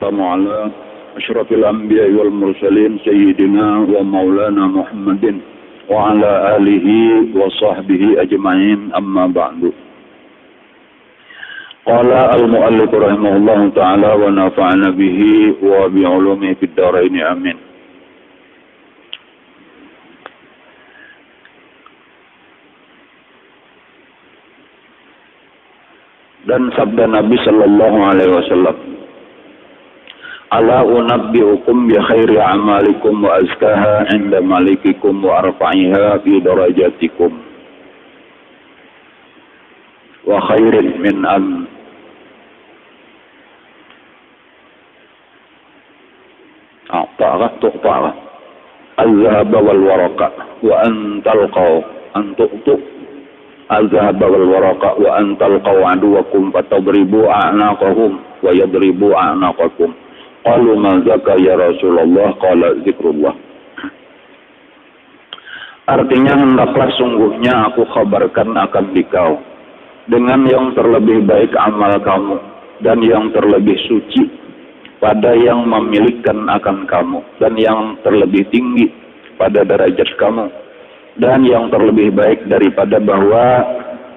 والسلام على أشرف الأنبياء والمرسلين سيدنا ومولانا محمد وعلى آله وصحبه أجمعين أما بعد. قال المؤلف رحمه الله تعالى ونفعنا به وبعلومه في الدارين آمين. Dan sabda Nabi Sallallahu Alaihi Wasallam, Ala unabbi'ukum bi khairi amalikum wa azkaha inda malikikum wa arfa'iha fi darajatikum wa khairin min tuqta'a al-zahaba wal waraqa wa an talqaw an tuqtu al-zahaba wal waraqa wa an talqaw aduwakum fatadribu a'naqahum wa yadribu a'naqakum. Qalu ma zaka ya Rasulullah, qala zikrullah. Artinya, hendaklah sungguhnya aku kabarkan akan dikau dengan yang terlebih baik amal kamu dan yang terlebih suci pada yang memilikan akan kamu dan yang terlebih tinggi pada derajat kamu dan yang terlebih baik daripada bahwa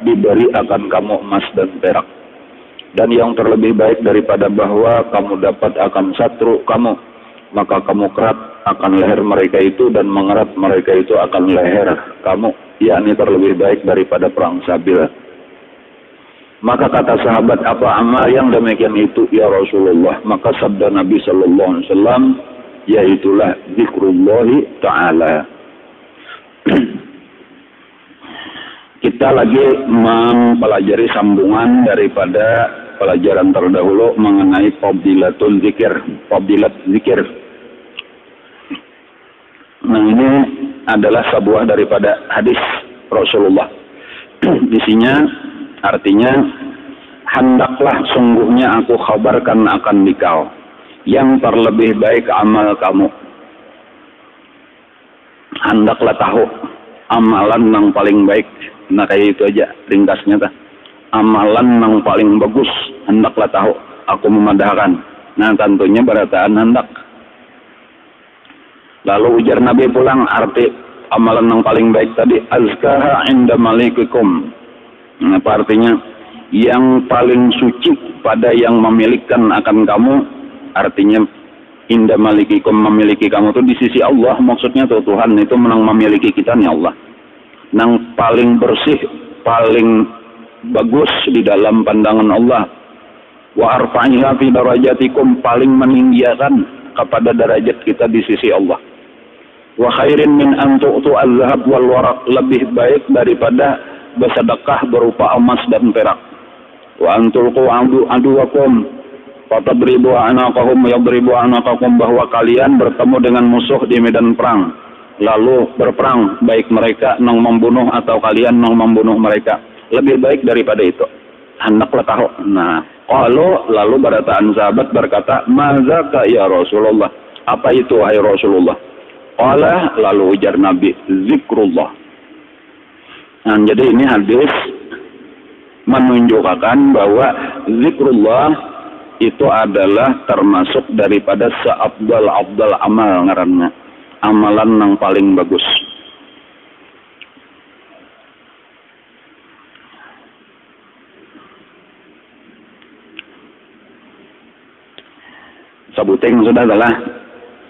diberi akan kamu emas dan perak, dan yang terlebih baik daripada bahwa kamu dapat akan satru kamu, maka kamu kerat akan leher mereka itu dan mengerat mereka itu akan leher kamu, yakni terlebih baik daripada perang sabil. Maka kata sahabat, apa amal yang demikian itu ya Rasulullah? Maka sabda Nabi Sallallahu Alaihi Wasallam, yaitulah zikrullahi ta'ala. Kita lagi mempelajari sambungan daripada pelajaran terdahulu mengenai fadilatul zikir, fadilat zikir. Nah, ini adalah sebuah daripada hadis Rasulullah. Isinya artinya, hendaklah sungguhnya aku kabarkan akan dikau yang terlebih baik amal kamu. Hendaklah tahu amalan yang paling baik. Nah, kayak itu aja ringkasnya ta. Amalan yang paling bagus hendaklah tahu aku memadahkan. Nah, tentunya berataan hendak. Lalu ujar Nabi pulang, arti amalan yang paling baik tadi, azkaha inda malikikum. Apa artinya? Yang paling suci pada yang memilikan akan kamu. Artinya inda malikikum, memiliki kamu itu di sisi Allah. Maksudnya tuh Tuhan itu menang memiliki kita nih Allah. Yang paling bersih, paling bagus di dalam pandangan Allah. Wa arfa'iha fi darajatikum, paling meninggikan kepada derajat kita di sisi Allah. Wa khairin min an tu'tu al-zahab wal waraq, lebih baik daripada bersedekah berupa emas dan perak. Wa antulqu aduwakum fatadribu a'naqahum yadribu a'naqakum, bahwa kalian bertemu dengan musuh di medan perang lalu berperang, baik mereka nang membunuh atau kalian nang membunuh mereka, lebih baik daripada itu. Hendaklah tahu. Nah, lalu berataan sahabat berkata, mazaka ya Rasulullah, apa itu wahai Rasulullah? Qala, lalu ujar Nabi, zikrullah. Nah, jadi ini hadis menunjukkan bahwa zikrullah itu adalah termasuk daripada seabdal amal ngaranna, amalan yang paling bagus. Sabuting sudah adalah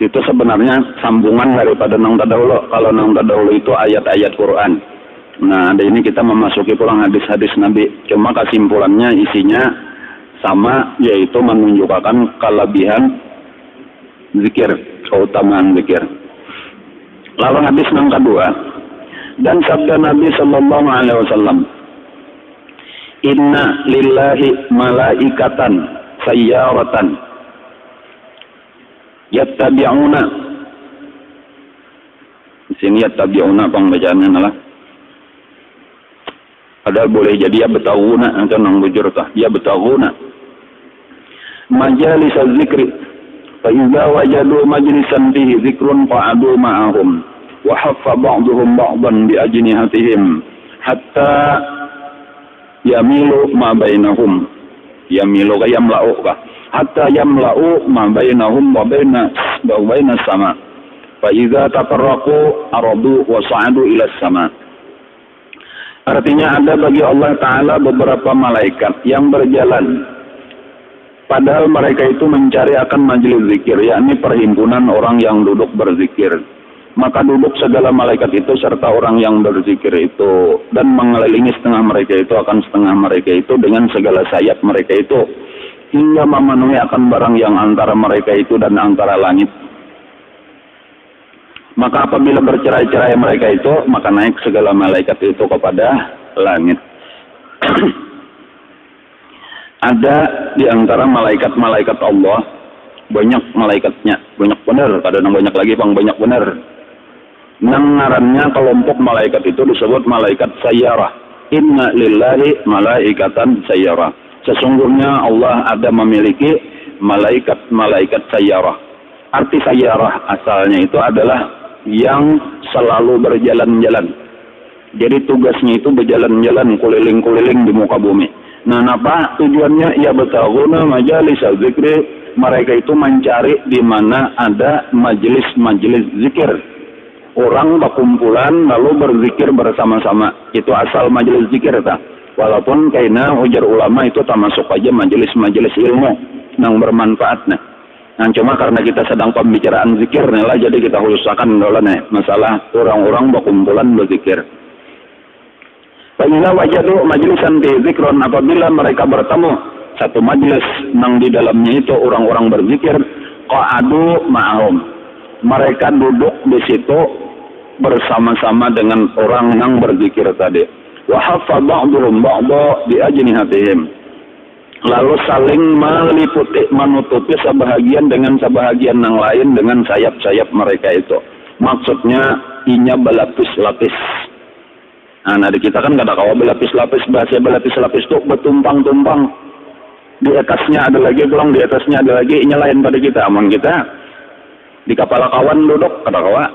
itu sebenarnya sambungan daripada nang terdahulu. Kalau nang terdahulu itu ayat-ayat Quran. Nah, ada ini kita memasuki pulang hadis-hadis Nabi. Cuma kesimpulannya isinya sama, yaitu menunjukkan kelebihan zikir, keutamaan zikir. Lalu hadis yang kedua, dan sabda Nabi Sallallahu Alaihi Wasallam, Inna lillahi malaikatan sayyaratan yattabi'una. Di sini yattabi'una pembacaannya adalah, padahal boleh jadi ya betaguna, atau nang bujur tah ya betaguna majalis zikri fa idza wajadu majlisan fihi zikrun fa'adu ma'ahum wa haffa ba'duhum ba'dan bi ajnihatihim hatta yamilu ma bainahum, yamilu ka yamla'u ka hatta yamla'u ma bainahum wa bainas sama. Fa idza tafarraqu aradu wa sa'adu ila sama. Artinya ada bagi Allah Ta'ala beberapa malaikat yang berjalan, padahal mereka itu mencari akan majelis zikir, yakni perhimpunan orang yang duduk berzikir. Maka duduk segala malaikat itu serta orang yang berzikir itu, dan mengelilingi setengah mereka itu akan setengah mereka itu dengan segala sayap mereka itu, hingga memenuhi akan barang yang antara mereka itu dan antara langit. Maka apabila bercerai-cerai mereka itu, maka naik segala malaikat itu kepada langit. Ada di antara malaikat-malaikat Allah, banyak malaikatnya, banyak benar, kadang banyak lagi, banyak benar. Ngarannya kelompok malaikat itu disebut malaikat sayyarah. Inna lillahi malaikatan sayyarah. Sesungguhnya Allah ada memiliki malaikat-malaikat sayyarah. Arti sayyarah asalnya itu adalah yang selalu berjalan-jalan. Jadi tugasnya itu berjalan-jalan, keliling-keliling di muka bumi. Nah, apa tujuannya? Ya bataghuna majalis zikri. Mereka itu mencari di mana ada majelis-majelis zikir. Orang berkumpulan lalu berzikir bersama-sama. Itu asal majelis zikir ta. Walaupun kaina ujar ulama itu termasuk aja majelis-majelis ilmu yang bermanfaat. Nah, cuma karena kita sedang pembicaraan zikir lah, jadi kita khususkan dulu nih masalah orang-orang berkumpulan berzikir. Apabila wajadu majlisan fi zikron, apabila mereka bertemu satu majelis yang di dalamnya itu orang-orang berzikir, qa'adu ma'ahum. Mereka duduk di situ bersama-sama dengan orang yang berzikir tadi. Wa haffa ba'dhum ba'dha bi ajnihatihim. Lalu saling meliputi, menutupi sebahagian dengan sebahagian yang lain dengan sayap-sayap mereka itu. Maksudnya inya berlapis-lapis. Nah, di kita kan kata kawa berlapis-lapis, bahasa berlapis-lapis itu bertumpang-tumpang. Di atasnya ada lagi gelang, di atasnya ada lagi, inya lain pada kita. Aman kita di kepala kawan duduk, kata kawa.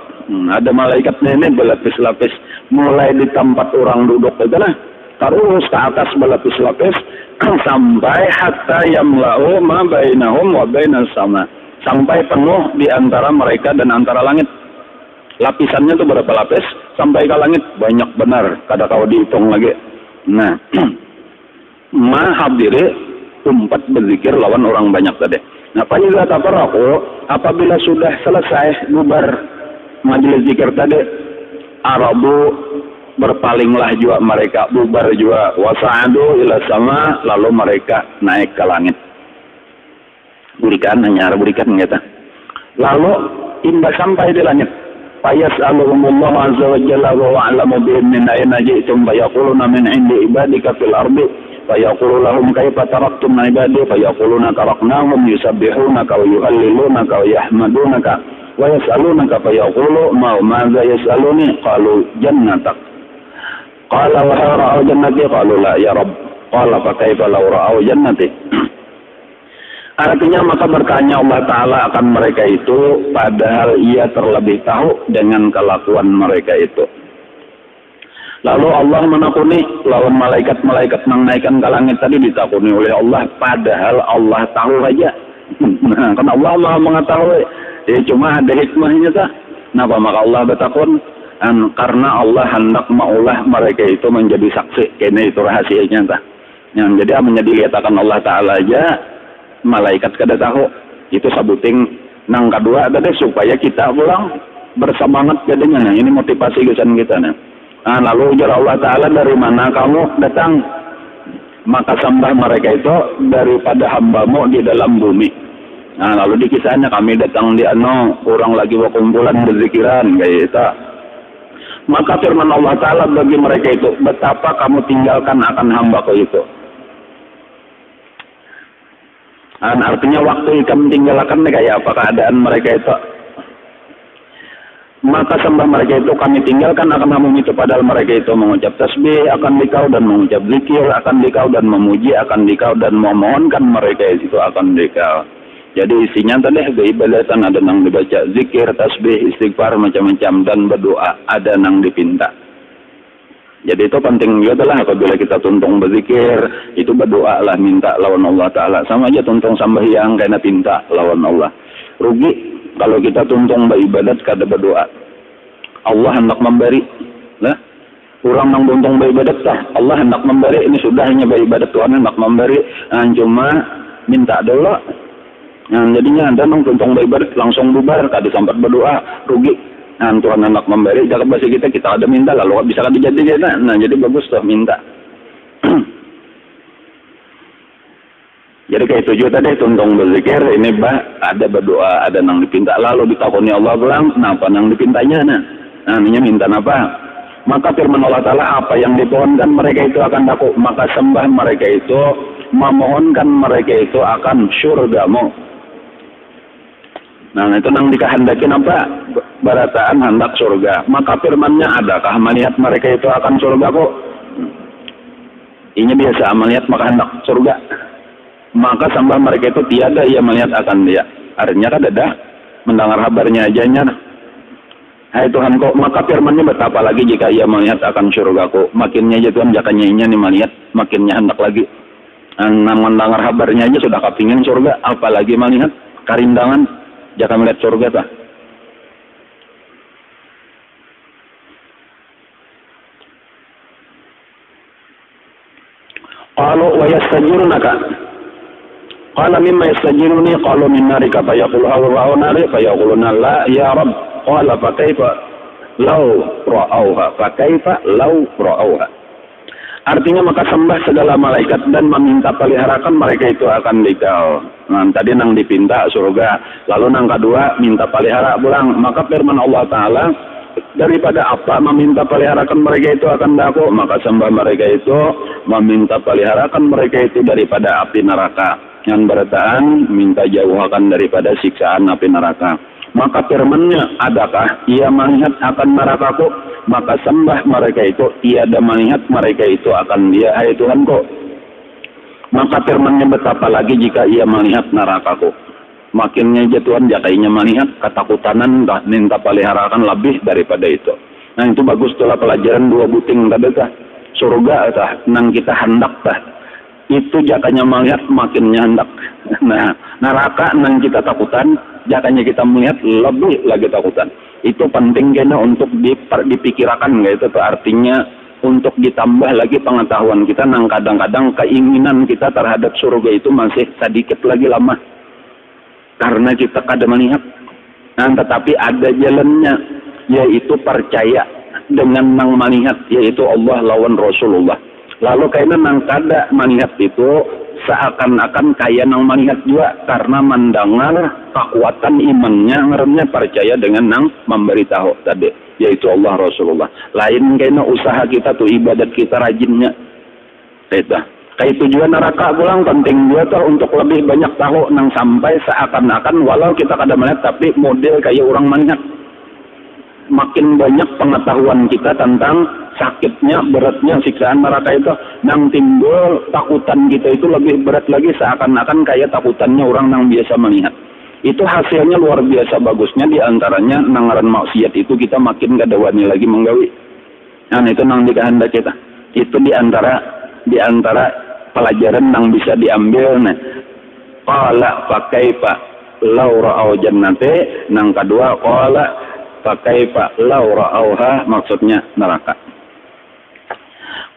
Ada malaikat nenek berlapis-lapis. Mulai di tempat orang duduk itu lah. Terus ke atas berlapis-lapis sampai hatta yamla'u ma bainahum wa bainas sama. Sampai penuh di antara mereka dan antara langit. Lapisannya itu berapa lapis? Sampai ke langit banyak benar. Kada kau dihitung lagi. Nah, ma habiri umpat berzikir lawan orang banyak tadi. Nah, apabila sudah selesai bubar majelis zikir tadi, arabu berpalinglah juga mereka, bubar juga, wasa'adu ila sama, lalu mereka naik ke langit. Burikan, hanya burikan kita. Lalu imba sampai di langit. Fayas'aluhumullahu azza wa jalla wa a'lamu bihim min ayna ji'tum fayaquluna min 'indi ibadika fil ardi fayaqulu lahum kaifa taraktum ibadi fayaquluna taraknahum yusabbihunaka wa yuhallilunaka wa yahmadunaka wa yas'alunaka fayaqulu ma'adza yas'aluni qalu jannatak. Qala wa ra'au jannati qalu la ya rabb. Qala fa kaifa law ra'au jannati. Artinya maka bertanya Allah Ta'ala akan mereka itu, padahal ia terlebih tahu dengan kelakuan mereka itu. Lalu Allah menakuni lawan malaikat-malaikat yang naikkan ke langit tadi ditakuni oleh Allah, padahal Allah tahu aja. Nah, karena Allah Maha mengetahui. Ya, cuma ada hikmahnya tak. Kenapa maka Allah bertakun? Karena Allah hendak maulah mereka itu menjadi saksi. Kini itu rahasianya tak. Yang jadi menjadi lihatkan Allah Ta'ala aja. Malaikat kada tahu itu sabuting nang kedua tadi supaya kita pulang bersemangat jadinya. Nah, ini motivasi kesan kita. Nah, lalu ujar Allah Ta'ala, dari mana kamu datang? Maka sembah mereka itu daripada hambamu di dalam bumi. Nah, lalu dikisahnya kami datang di orang lagi berkumpulan berzikiran kayak itu. Maka firman Allah Ta'ala bagi mereka itu, betapa kamu tinggalkan akan hambaku itu. Artinya waktu kamu tinggalkan kayak apa keadaan mereka itu. Maka sembah mereka itu kami tinggalkan akan kamu itu, padahal mereka itu mengucap tasbih akan dikau dan mengucap zikir akan dikau dan memuji akan dikau dan memohonkan mereka itu akan dikau. Jadi isinya tadi beribadatan, ada yang dibaca zikir, tasbih, istighfar macam-macam dan berdoa, ada yang dipinta. Jadi itu penting juga lah apabila kita tuntung berzikir, itu berdoa lah, minta lawan Allah Ta'ala. Sama aja tuntung sambahyang karena pinta lawan Allah. Rugi kalau kita tuntung beribadat kada berdoa. Allah hendak memberi. Nah, orang yang tuntung beribadat tah, Allah hendak memberi, ini sudah hanya beribadat, Tuhan hendak memberi. Nah, cuma minta dulu. Nah, jadinya ada yang tuntung beribadat langsung bubar, kada sempat berdoa, rugi. Nah, Tuhan hendak memberi, jangan bahasa kita ada minta, lalu bisa kan dijadikan. Nah, jadi bagus tuh minta. Jadi kayak 7 tadi tuntung berzikir, ini ada berdoa, ada nang dipinta, lalu ditakoni Allah bilang, kenapa nang dipintanya? Nah, ini minta apa? Maka firman Allah Ta'ala, apa yang dipohonkan mereka itu akan daku, maka sembah mereka itu, memohonkan mereka itu akan surgamu. Nah, itu nang dikehendakin apa? Barataan hendak surga. Maka firmannya, adakah melihat mereka itu akan surga kok? Ini biasa melihat maka hendak surga. Maka sembah mereka itu tiada ia melihat akan dia. Artinya kan ada mendengar kabarnya aja nya. Hai Tuhan kok, maka firmannya betapa lagi jika ia melihat akan surga kok. Makinnya aja Tuhan jakanya nya nih melihat, makinnya hendak lagi. Nah, mendengar kabarnya aja sudah kepingin surga, apalagi melihat karindangan. Jangan melihat surga tak. Qalu wa yastajirunaka. Qala mimma yastajiruni qalu min narika fa yaqulu Allahu nari fa yaquluna la ya Rabb. Qala fa kaifa law ra'auha fa kaifa law ra'auha. Artinya maka sembah segala malaikat dan meminta peliharakan mereka itu akan dikau. Nah, tadi nang dipinta surga, lalu nang kedua minta pelihara pulang. Maka firman Allah Ta'ala, daripada apa meminta peliharakan mereka itu akan daku, maka sembah mereka itu meminta peliharakan mereka itu daripada api neraka. Yang berataan minta jauhkan daripada siksaan api neraka. Maka firmannya, adakah ia melihat akan nerakaku? Maka sembah mereka itu tiada melihat mereka itu akan dia. Hai Tuhan kok. Maka firmannya betapa lagi jika ia melihat nerakaku. Makinnya aja Tuhan jakainya melihat ketakutanan minta peliharakan lebih daripada itu. Nah, itu bagus itulah pelajaran 2 buting tadi tah. Surga tah nang kita hendak tah. Itu jakanya melihat makinnya hendak. Nah, neraka nang kita takutan, jakanya kita melihat lebih lagi takutan. Itu penting kena untuk dipikirkan, gitu. Artinya untuk ditambah lagi pengetahuan kita, nang kadang-kadang keinginan kita terhadap surga itu masih sedikit lagi lama. Karena kita kadang melihat. Nah, tetapi ada jalannya, yaitu percaya dengan nang melihat, yaitu Allah lawan Rasulullah. Lalu kayaknya nang kada melihat itu seakan-akan kaya nang melihat juga, karena mendengar kekuatan imannya, ngeremnya percaya dengan nang memberitahu tadi, yaitu Allah Rasulullah. Lain kayaknya usaha kita tuh, ibadat kita rajinnya. Kayak tujuan neraka pulang penting juga tuh untuk lebih banyak tahu nang sampai seakan-akan walau kita kada melihat tapi model kayak orang melihat. Makin banyak pengetahuan kita tentang sakitnya, beratnya siksaan neraka itu, nang timbul takutan kita itu lebih berat lagi seakan-akan kayak takutannya orang nang biasa melihat. Itu hasilnya luar biasa bagusnya, diantaranya nangaran maksiat itu kita makin gak ada wani lagi menggawi. Nah, itu nang dikehendak kita. Itu diantara pelajaran nang bisa diambil. Nah, qala fa kaifa law ra'au jannate, nang kedua qala pakai Pak Laura Auha, maksudnya neraka.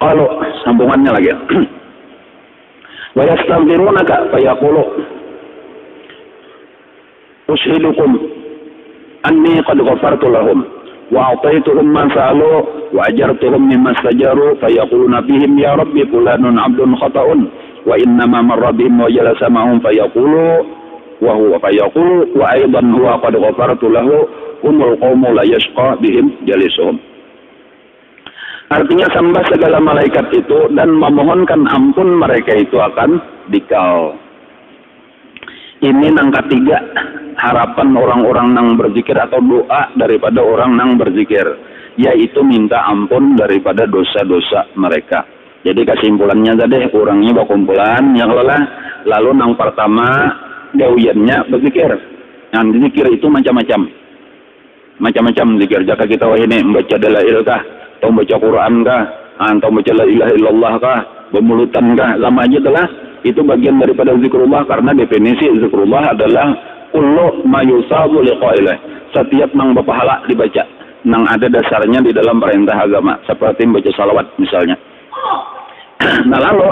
Kalau sambungannya lagi, wa yastaghfirunaka fa yaqulu ushidukum anni qad ghafartu lahum wa a'taytuhum ma sa'alu wa ajartuhum mimma stajaru fa yaquluna bihim ya rabbi fulanun 'abdun khata'un wa inna ma marra bihim wa jalasa ma'hum fa yaqulu wa huwa fa yaqulu wa aidan huwa qad ghafartu lahu umul qaumu la yashqa bihim jalisuhum. Artinya sembah segala malaikat itu dan memohonkan ampun mereka itu akan dikau. Ini nang ketiga, harapan orang-orang nang berzikir atau doa daripada orang nang berzikir, yaitu minta ampun daripada dosa-dosa mereka. Jadi kesimpulannya tadi, orangnya berkumpulan yang lelah, lalu nang pertama gawiannya berzikir. Yang berzikir itu macam-macam zikir. Jika kita wah ini membaca dalail kah, atau membaca Quran kah, atau baca la ilaha illallah kah, bermulutan kah, sama aja telah itu bagian daripada zikrullah, karena definisi zikrullah adalah kullu ma yusabu liqa'ilih, setiap nang berpahala dibaca, nang ada dasarnya di dalam perintah agama, seperti membaca salawat misalnya. Nah lalu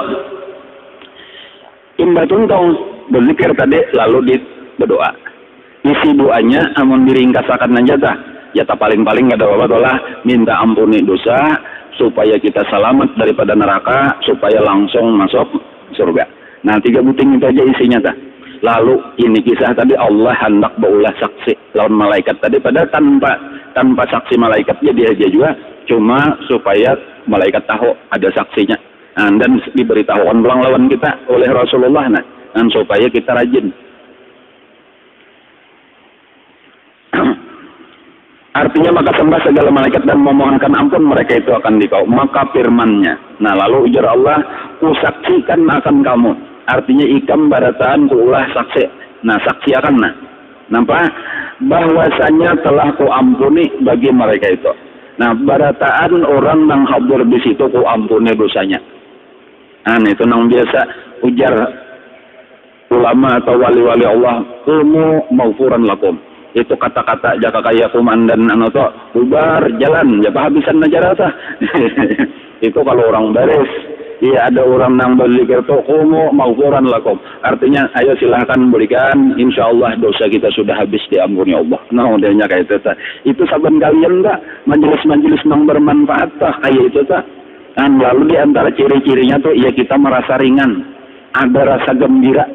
imbatun tong berzikir tadi lalu berdoa. Isi doanya amun diringkasakan aja tah. Ya tak paling-paling ada apa-apa lah, minta ampuni dosa supaya kita selamat daripada neraka, supaya langsung masuk surga. Nah 3 buting itu aja isinya tah. Lalu ini kisah tadi Allah hendak baulah saksi lawan malaikat tadi, pada tanpa saksi malaikat jadi aja juga, cuma supaya malaikat tahu ada saksinya. Nah, dan diberitahukan belang lawan kita oleh Rasulullah, nah, dan supaya kita rajin. Artinya maka sembah segala malaikat dan memohonkan ampun, mereka itu akan dikau. Maka firmannya. Nah lalu ujar Allah, kusaksikan akan kamu. Artinya ikam barataan kuulah saksi. Nah saksi akan nah. Nampak? Bahwasanya telah kuampuni bagi mereka itu. Nah barataan orang nang hadir di situ kuampuni dosanya. Nah itu nang biasa ujar ulama atau wali-wali Allah, ilmu maufuran lakum. Itu kata-kata jaka kaya kumandan anu to bubar jalan ya habisan najara tah. Itu kalau orang baris. Iya ada orang nang berzikir to kumu maufuran lakum. Artinya ayo silahkan berikan, insyaallah dosa kita sudah habis diampuni Allah. Nah udahnya kayak itu tah. Itu saban kalian enggak majelis-majelis nang bermanfaat tah kayak itu tah. Dan lalu di antara ciri-cirinya tuh ya kita merasa ringan, ada rasa gembira.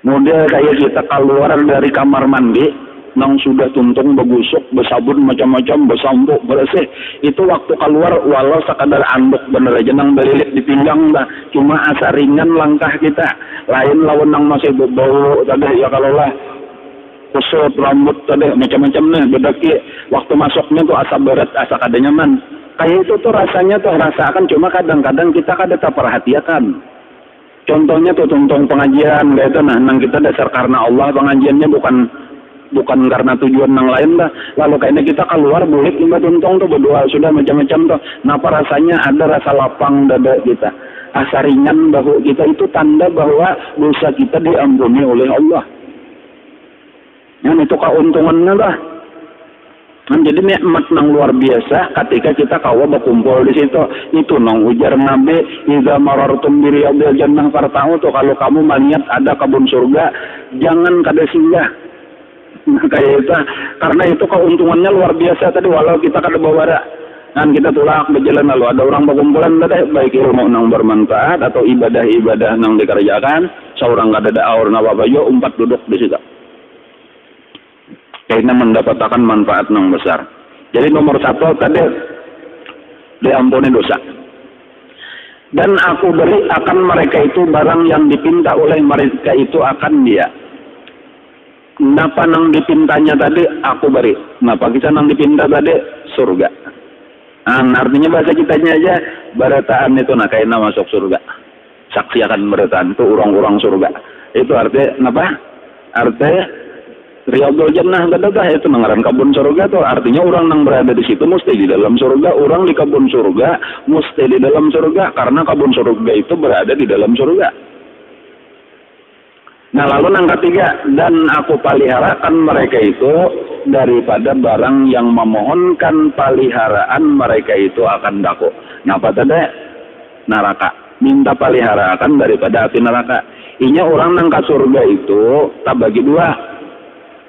Model kayak kita keluar dari kamar mandi, nang sudah tuntung, begusuk, bersabun macam-macam, bersampo, bersih. Itu waktu keluar walau sekadar anduk bener aja nang belilit di pinggang dah. Cuma asa ringan langkah kita. Lain lawan nang masih bau tadi ya kalau lah kusut rambut tadi macam-macam nih bedaki. Waktu masuknya tuh asa berat, asa kada nyaman. Kayak itu tuh rasanya tuh rasakan, cuma kadang-kadang kita kada tak perhatikan. Contohnya tuh tuntung pengajian kayak itu, nah nang kita dasar karena Allah pengajiannya bukan karena tujuan nang lain dah. Lalu kayaknya kita keluar bulik lima tuntung tuh berdoa sudah macam-macam tuh. Napa rasanya ada rasa lapang dada kita, asa ringan bahu kita, itu tanda bahwa dosa kita diampuni oleh Allah. Yang itu keuntungannya lah. Jadi nikmat nang luar biasa ketika kita kawa berkumpul di situ. Itu nang ujar Nabi, "Idza marartum bi riyadil jannah farta'u," tuh kalau kamu melihat ada kebun surga, jangan kada singgah. Nah, kayak itu, karena itu keuntungannya luar biasa tadi, walau kita kada bawara. Dan kita tulak berjalan lalu ada orang berkumpulan tadi, baik ilmu nang bermanfaat atau ibadah-ibadah nang dikerjakan, seorang kada ada aur nawabayo umpat duduk di situ. Kayaknya mendapatkan manfaat yang besar. Jadi nomor 1 tadi diampuni dosa. Dan aku beri akan mereka itu barang yang dipinta oleh mereka itu akan dia. Napa nang dipintanya tadi aku beri. Napa kita nang dipinta tadi surga. Nah, artinya bahasa kitanya aja barataan itu nah kayaknya masuk surga. Saksi akan barataan itu orang-orang surga. Itu artinya napa? Artinya Riyadul Jannah kata itu mengaran kebun surga tuh, artinya orang yang berada di situ mesti di dalam surga, orang di kebun surga mesti di dalam surga, karena kebun surga itu berada di dalam surga. Nah lalu yang ketiga, dan aku peliharakan mereka itu daripada barang yang memohonkan peliharaan mereka itu akan daku. Nah apa tadi? Neraka. Minta peliharaan daripada api neraka. Inya orang nang ke surga itu tak bagi dua.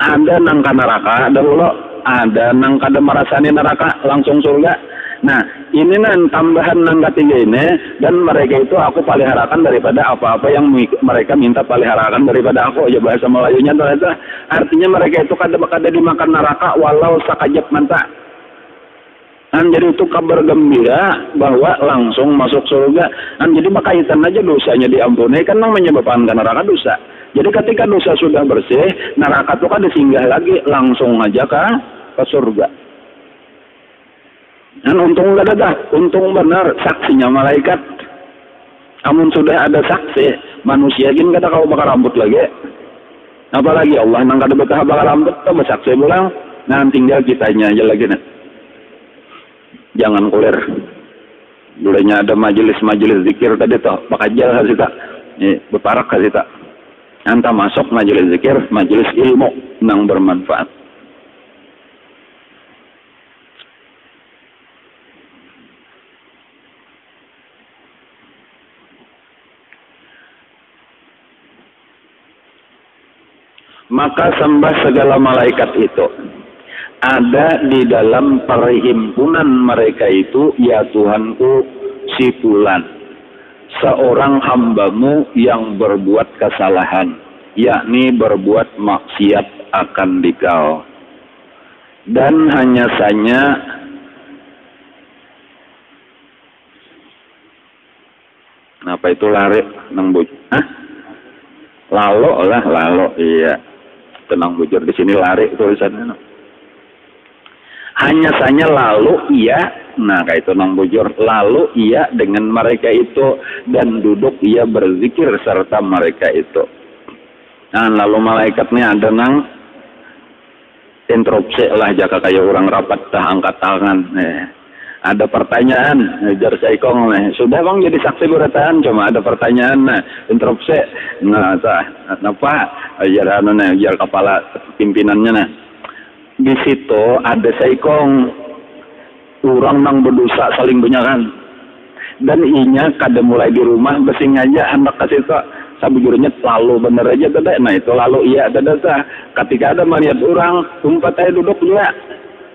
Ada nang ka neraka dahulu, ada nang kada merasani neraka langsung surga. Nah ini nan tambahan nang ketiga ini, dan mereka itu aku peliharakan daripada apa-apa yang mereka minta peliharakan daripada aku. Ya bahasa Melayunya itu artinya mereka itu kada dimakan neraka walau sakajap mata. Dan jadi itu kabar gembira bahwa langsung masuk surga. Dan jadi makaitan aja dosanya diampuni, kan nang menyebabkan neraka dosa. Jadi ketika dosa sudah bersih, neraka itu kan disinggah lagi, langsung aja ke surga. Dan untung gak ada, untung benar saksinya malaikat. Amun sudah ada saksi, manusia gini kata kau bakal rambut lagi. Apalagi Allah nang kada betah bakal rambut, tuh bersaksi pulang. Nah tinggal kitanya aja lagi nah. jangan kulir. Dulunya ada majelis-majelis zikir tadi toh, bakajal hasita, beparak hasita. Anta masuk majelis zikir, majelis ilmu nang bermanfaat. Maka sembah segala malaikat itu ada di dalam perhimpunan mereka itu, ya Tuhanku si fulan, seorang hambamu yang berbuat kesalahan, yakni berbuat maksiat akan dikau, dan hanya saja apa itu lari nang bujur, lalo iya, tenang bujur di sini lari tulisannya. Hanya saja lalu ia, nah kayak itu nang bujur, lalu ia dengan mereka itu dan duduk ia berzikir serta mereka itu. Nah lalu malaikatnya ada nang interupsi lah, jaka kayak orang rapat dah angkat tangan. Ada pertanyaan, jar saikong nih. Sudah bang jadi saksi berataan, cuma ada pertanyaan, nah interupsi, nah apa, jar anu nih, jar kepala pimpinannya nah. Di situ ada saikong orang nang berdosa saling benyakan, dan inya kada mulai di rumah besing aja anak kasih to sabujurnya lalu bener aja tadi. Nah itu lalu iya ada data ketika ada melihat orang umpat aja duduk juga.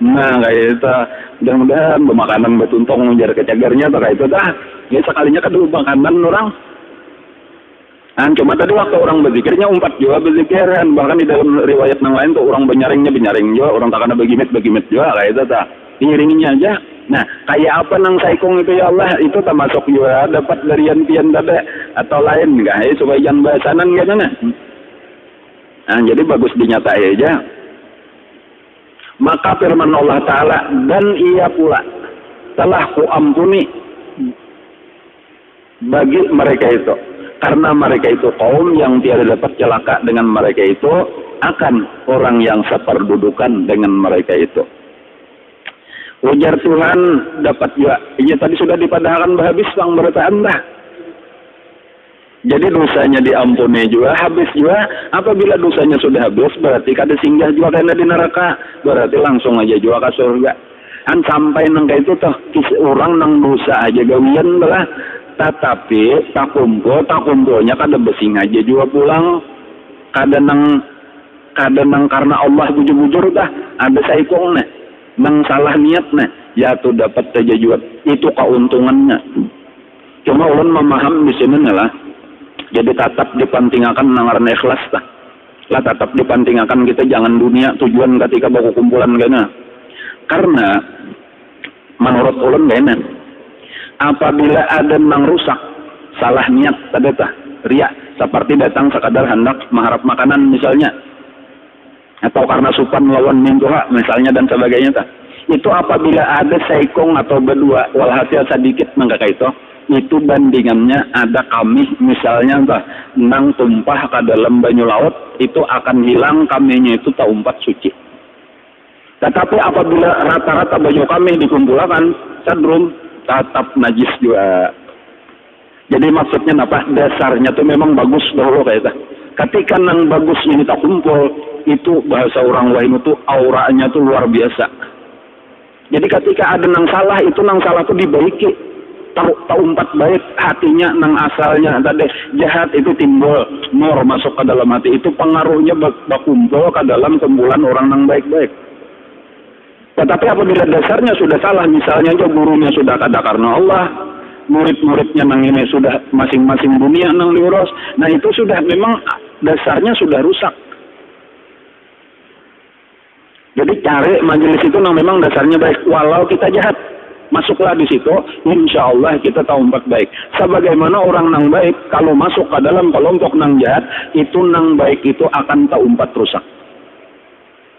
Nah kayak itu mudah-mudahan makanan betuntong menjar kecagarnya atau kayak itu dah ya sekalinya kedua makanan orang. Cuma tadi waktu orang berzikirnya umpat juga berzikiran, bahkan di dalam riwayat yang lain tuh orang benyaring juga, orang takana begimit juga kayak itu tak diiringinya aja. Nah kayak apa nang saikong itu ya Allah, itu termasuk juga dapat dari pian tadi atau lain enggak supaya jangan bahasanan gitu nah. Jadi bagus dinyatai aja. Maka firman Allah Ta'ala, dan ia pula telah kuampuni bagi mereka itu, karena mereka itu kaum yang tiada dapat celaka dengan mereka itu, akan orang yang seperdudukan dengan mereka itu. Ujar Tuhan dapat juga, ini tadi sudah dipadahkan habis bang berataan dah. Jadi dosanya diampuni juga, habis juga. Apabila dosanya sudah habis, berarti kada singgah juga kena di neraka, berarti langsung aja juga ke surga. Sampai nang itu toh orang nang dosa aja gawian lah. Tetapi tak kumpulnya kada besing aja juga pulang, kada nang karena Allah bujur-bujur dah ada saikong nih nang salah niat nih ya tuh dapat saja juga itu keuntungannya. Cuma ulun memaham di sini lah, jadi tetap dipantingakan nangaran ikhlas lah tetap dipantingakan kita jangan dunia tujuan ketika baku kumpulan gana. Karena menurut ulun gana, apabila ada nang rusak salah niat tadi tah riak, seperti datang sekadar hendak mengharap makanan misalnya, atau karena supan lawan mintuha misalnya dan sebagainya tah, itu apabila ada saikong atau berdua walhasil sedikit mangga itu bandingannya ada kami misalnya tah nang tumpah ke dalam banyu laut, itu akan hilang kaminya itu tak umpat suci. Tetapi apabila rata-rata banyu kami dikumpulkan cenderung tetap najis juga. Jadi maksudnya apa? Dasarnya tuh memang bagus dahulu kayak itu. Ketika nang bagus ini tak kumpul, itu bahasa orang lain itu auranya tuh luar biasa. Jadi ketika ada nang salah, itu nang salah tuh dibaiki. Tahu umpat baik hatinya nang asalnya tadi jahat itu timbul nur masuk ke dalam hati, itu pengaruhnya berkumpul ke dalam kumpulan orang nang baik-baik. Tetapi apabila dasarnya sudah salah, misalnya aja gurunya sudah kada karena Allah, murid-muridnya nang ini sudah masing-masing dunia nang diurus, nah itu sudah memang dasarnya sudah rusak. Jadi cari majelis itu nang memang dasarnya baik, walau kita jahat, masuklah di situ, insya Allah kita tahu umpat baik. Sebagaimana orang nang baik, kalau masuk ke dalam kelompok nang jahat, itu nang baik itu akan tahu umpat rusak.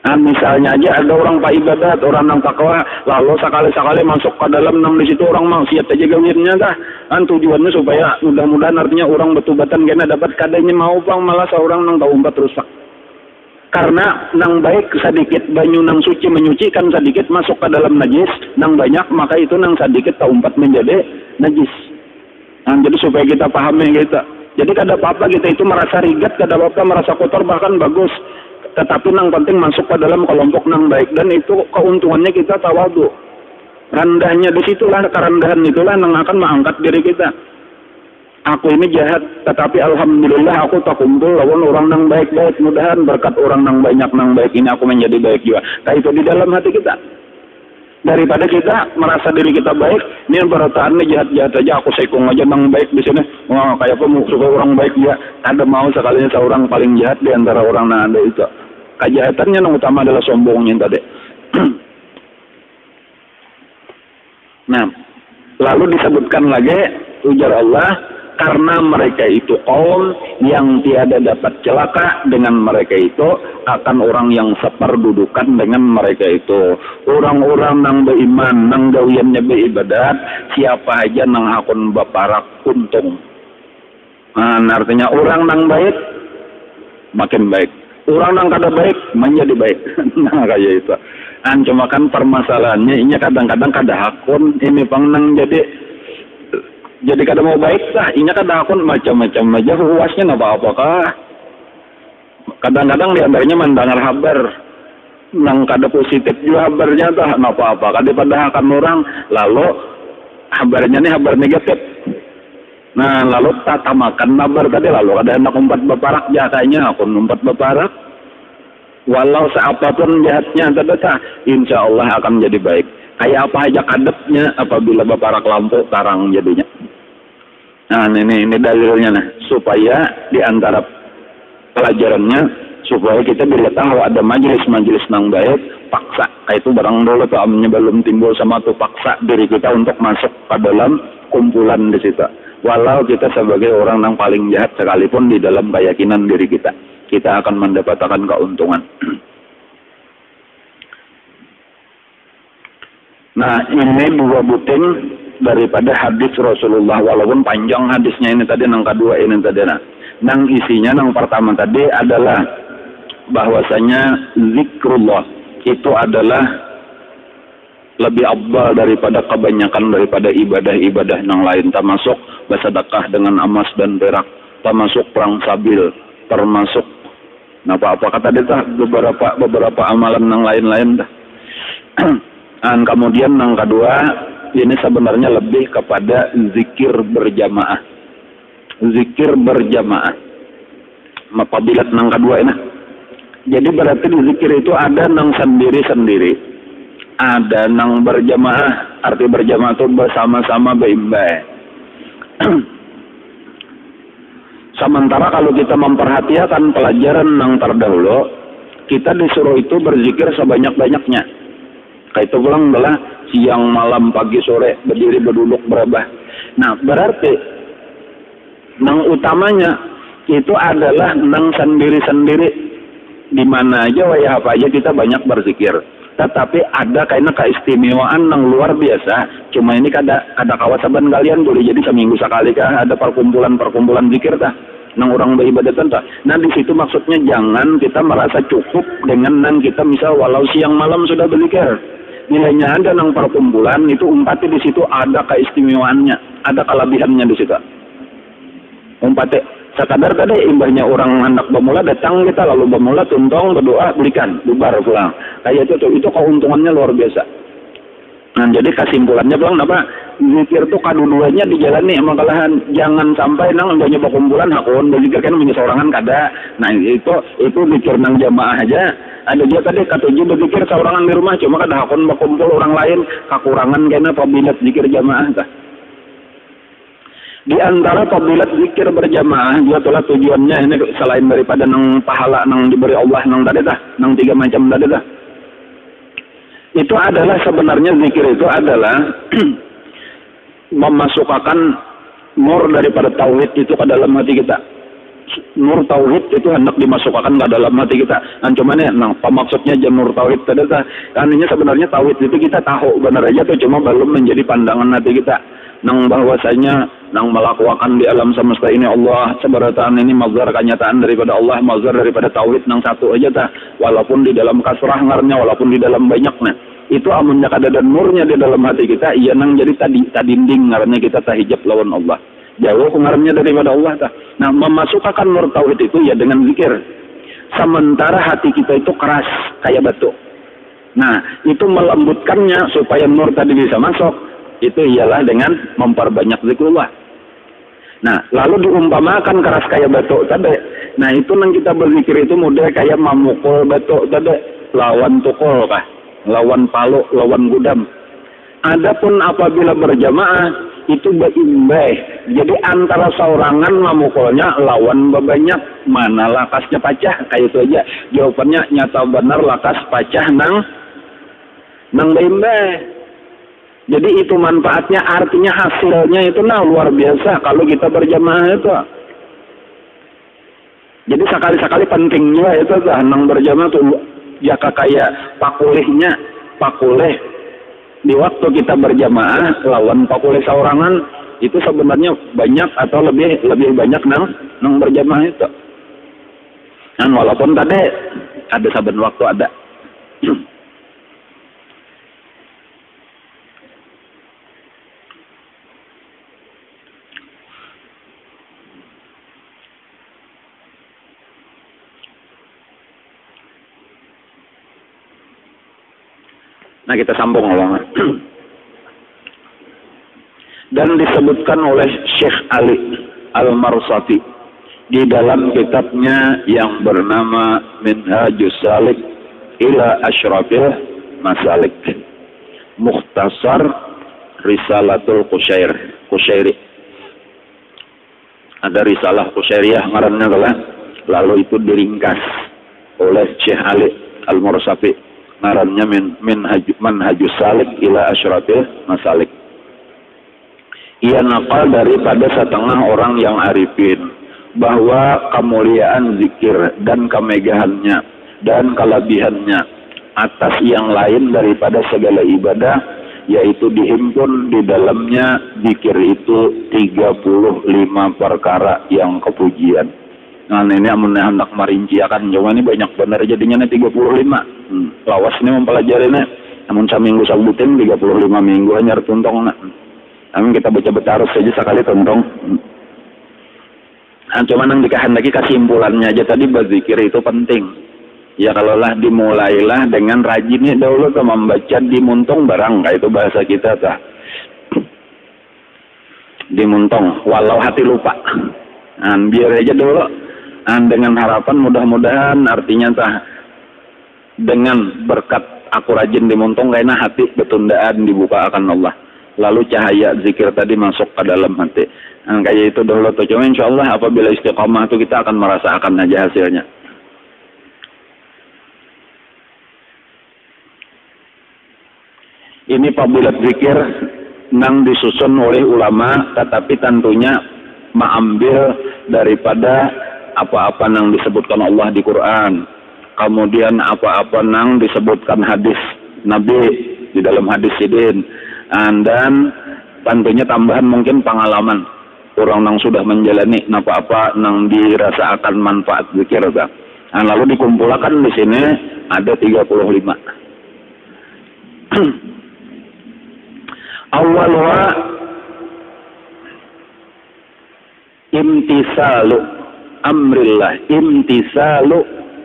Nah, misalnya aja ada orang pak ibadat, orang nang takwa, lalu sekali-sekali masuk ke dalam nang di situ orang maksiat aja gawirnya dah. Kan tujuannya supaya mudah-mudahan artinya orang betubatan kena dapat kadanya mau bang, malah seorang nang tahu umpat rusak. Karena nang baik sedikit banyu nang suci menyucikan sedikit masuk ke dalam najis, nang banyak maka itu nang sedikit taumpat menjadi najis. Nah, jadi supaya kita pahami gitu. Jadi kada apa-apa kita itu merasa rigat, kada apa-apa merasa kotor, bahkan bagus. Tetapi nang penting masuk ke dalam kelompok nang baik, dan itu keuntungannya kita tawadhu. Rendahnya disitulah, kerendahan itulah yang akan mengangkat diri kita. Aku ini jahat, tetapi alhamdulillah aku tak kumpul lawan orang nang baik-baik. Mudahan berkat orang nang banyak nang baik ini aku menjadi baik juga. Nah itu di dalam hati kita. Daripada kita merasa diri kita baik, ini perataannya jahat-jahat aja, aku sekong aja nang baik di sini. Wah, kayak apa suka orang baik ya? Ada mau sekalinya seorang paling jahat di antara orang nang ada itu. Kejahatannya yang utama adalah sombongnya tadi. Nah, lalu disebutkan lagi ujar Allah, karena mereka itu kaum yang tiada dapat celaka dengan mereka itu, akan orang yang seperdudukan dengan mereka itu. Orang-orang nang beriman, nang gawiannya beribadat, siapa aja nang akun baparak untung. Nah, artinya orang nang baik makin baik, orang nang kada baik menjadi baik. Nah kayak itu. Cuma kan permasalahannya ini kadang-kadang kada hakun ini pang nang jadi kada mau baik sah, inya kada akun macam-macam aja huasnya apa apakah. Kadang-kadang diantaranya mendengar kabar nang kada positif juga kabarnya tah apa-apa. Kada pada akan orang lalu kabarnya nih kabar negatif. Nah lalu tata makan kabar tadi lalu ada anak umpat baparak jatanya akun umpat baparak. Walau seapapun jahatnya tadi insya Allah akan menjadi baik. Kayak apa aja kadepnya apabila baparak lampu tarang jadinya. Nah ini dalilnya nah, supaya di antara pelajarannya supaya kita bila tahu ada majelis-majelis nang baik, paksa itu barang dulu tuh amnya belum timbul sama tuh, paksa diri kita untuk masuk ke dalam kumpulan di situ. Walau kita sebagai orang yang paling jahat sekalipun di dalam keyakinan diri kita akan mendapatkan keuntungan. Nah ini dua butir daripada hadis Rasulullah, walaupun panjang hadisnya ini tadi, nang kedua ini tadi nang isinya nang pertama tadi adalah bahwasanya zikrullah itu adalah lebih afdal daripada kebanyakan daripada ibadah-ibadah nang lain, termasuk bersedekah dengan emas dan perak, termasuk perang sabil, termasuk apa kata dia beberapa amalan nang lain-lain dah. Dan kemudian nang kedua ini sebenarnya lebih kepada zikir berjamaah. Zikir berjamaah. Apabila nang kedua ini. Jadi berarti di zikir itu ada nang sendiri-sendiri. Ada nang berjamaah. Arti berjamaah itu bersama-sama baik-baik. Sementara kalau kita memperhatikan pelajaran nang terdahulu, kita disuruh itu berzikir sebanyak-banyaknya. Kayak itu pulang adalah siang, malam, pagi, sore, berdiri, berduduk, berabah. Nah, berarti nang utamanya itu adalah nang sendiri-sendiri. Di mana aja, wayah apa aja kita banyak berzikir. Tetapi ada kayaknya keistimewaan nang luar biasa. Cuma ini kada kawasan kalian boleh jadi seminggu sekali kah ada perkumpulan zikir tah. Nang orang beribadah tah. Nah di situ maksudnya jangan kita merasa cukup dengan nang kita misal walau siang malam sudah berzikir. Nilainya ada nang perkumpulan itu umpati di situ ada keistimewaannya, ada kelebihannya di situ. Umpati sekadar tadi imbahnya orang anak bemula datang kita lalu bemula tuntong berdoa belikan bubar pulang. Kayak itu keuntungannya luar biasa. Nah jadi kesimpulannya bilang apa? Zikir itu kadua-duanya dijalani makalahan jangan sampai nang banyak perkumpulan hakun berzikir kan menyesorangan kada. Nah itu zikir nang jamaah aja. Ada dia tadi katuju berzikir seorangan di rumah cuma kada hakun berkumpul orang lain kekurangan kena apabila zikir jamaah tah. Di antara fadilat zikir berjamaah juga telah tujuannya ini selain daripada nang pahala nang diberi Allah nang tadi tah, nang 3 macam tadi tah. Itu adalah sebenarnya zikir itu adalah memasukkan nur daripada tauhid itu ke dalam hati kita. Nur tauhid itu hendak dimasukkan ke dalam hati kita. Nah, cuman ya, maksudnya nur tauhid tadi tah. Artinya sebenarnya tauhid itu kita tahu benar aja tuh cuma belum menjadi pandangan hati kita. nang bahwasanya nang melakukan di alam semesta ini Allah seberataan ini mazhar kenyataan daripada Allah, mazhar daripada tauhid nang satu aja tah, walaupun di dalam kasrah ngarnya, walaupun di dalam banyaknya itu amunnya kada ada nurnya di dalam hati kita, iya nang jadi tadinding ngarnya kita tahijab lawan Allah, jauh ngarnya daripada Allah tah. Nah, memasukkan nur tauhid itu ya dengan zikir, sementara hati kita itu keras kayak batu. Nah, itu melembutkannya supaya nur tadi bisa masuk, itu ialah dengan memperbanyak zikrullah. Nah, lalu diumpamakan keras kayak batu tadi. Nah, itu nang kita berzikir itu model kayak memukul batu tadi, lawan tukul kah, lawan palu, lawan gudam. Adapun apabila berjamaah itu berimbah. Jadi antara seorangan memukulnya lawan bebanyak, mana lakasnya pacah, kayak itu aja. Jawabannya nyata benar lakas pacah nang berimbah. Jadi itu manfaatnya, artinya hasilnya itu luar biasa kalau kita berjamaah itu. Jadi sekali-sekali pentingnya itu nang berjamaah tuh jaka kayak pakulih di waktu kita berjamaah lawan pakulih seorangan itu sebenarnya banyak atau lebih banyak nang berjamaah itu. Dan walaupun tadi ada saben waktu ada. Nah, kita sambung ulama. Dan disebutkan oleh Syekh Ali Al-Marsafi di dalam kitabnya yang bernama Minhajus Salik ila Asyrafil Masalik, Mukhtasar Risalatul Qusyairi. Ada risalah Qusyairiyah ngarannya lah, lalu itu diringkas oleh Syekh Ali Al-Marsafi ngarannya Manhajus Salik ila Asyrafil Masalik. Ia nakal daripada setengah orang yang arifin bahwa kemuliaan zikir dan kemegahannya dan kelebihannya atas yang lain daripada segala ibadah, yaitu dihimpun di dalamnya zikir itu 35 perkara yang kepujian. Nah, ini amunnya hendak merinciakan, cuma ini banyak benar jadinya 35. Lawas ini mempelajarinya, namun saminggu sabutin 35 minggu hanya tuntong. Namun kita baca betarus saja sekali tuntong. Nah, cuma nang dikehendaki kesimpulannya aja tadi, berzikir itu penting. Ya kalau lah dimulailah dengan rajinnya dahulu ke membaca dimuntung barang, kayak itu bahasa kita tah. Dimuntung, walau hati lupa. Nah, biar aja dulu. Dengan harapan mudah-mudahan artinya tah dengan berkat aku rajin dimuntung kayaknya hati betundaan dibuka akan Allah, lalu cahaya zikir tadi masuk ke dalam hati. Nah, kayak itu dulu tuh. Cuma insya Allah apabila istiqomah itu kita akan merasakan aja hasilnya. Ini pabulat zikir nang disusun oleh ulama, tetapi tentunya mengambil daripada apa-apa nang disebutkan Allah di Quran, kemudian apa-apa nang disebutkan hadis Nabi di dalam hadis sidin, dan tentunya tambahan mungkin pengalaman orang nang sudah menjalani apa-apa nang dirasakan manfaat zikir. Nah, lalu dikumpulkan di sini ada 35. Awalnya imtisalu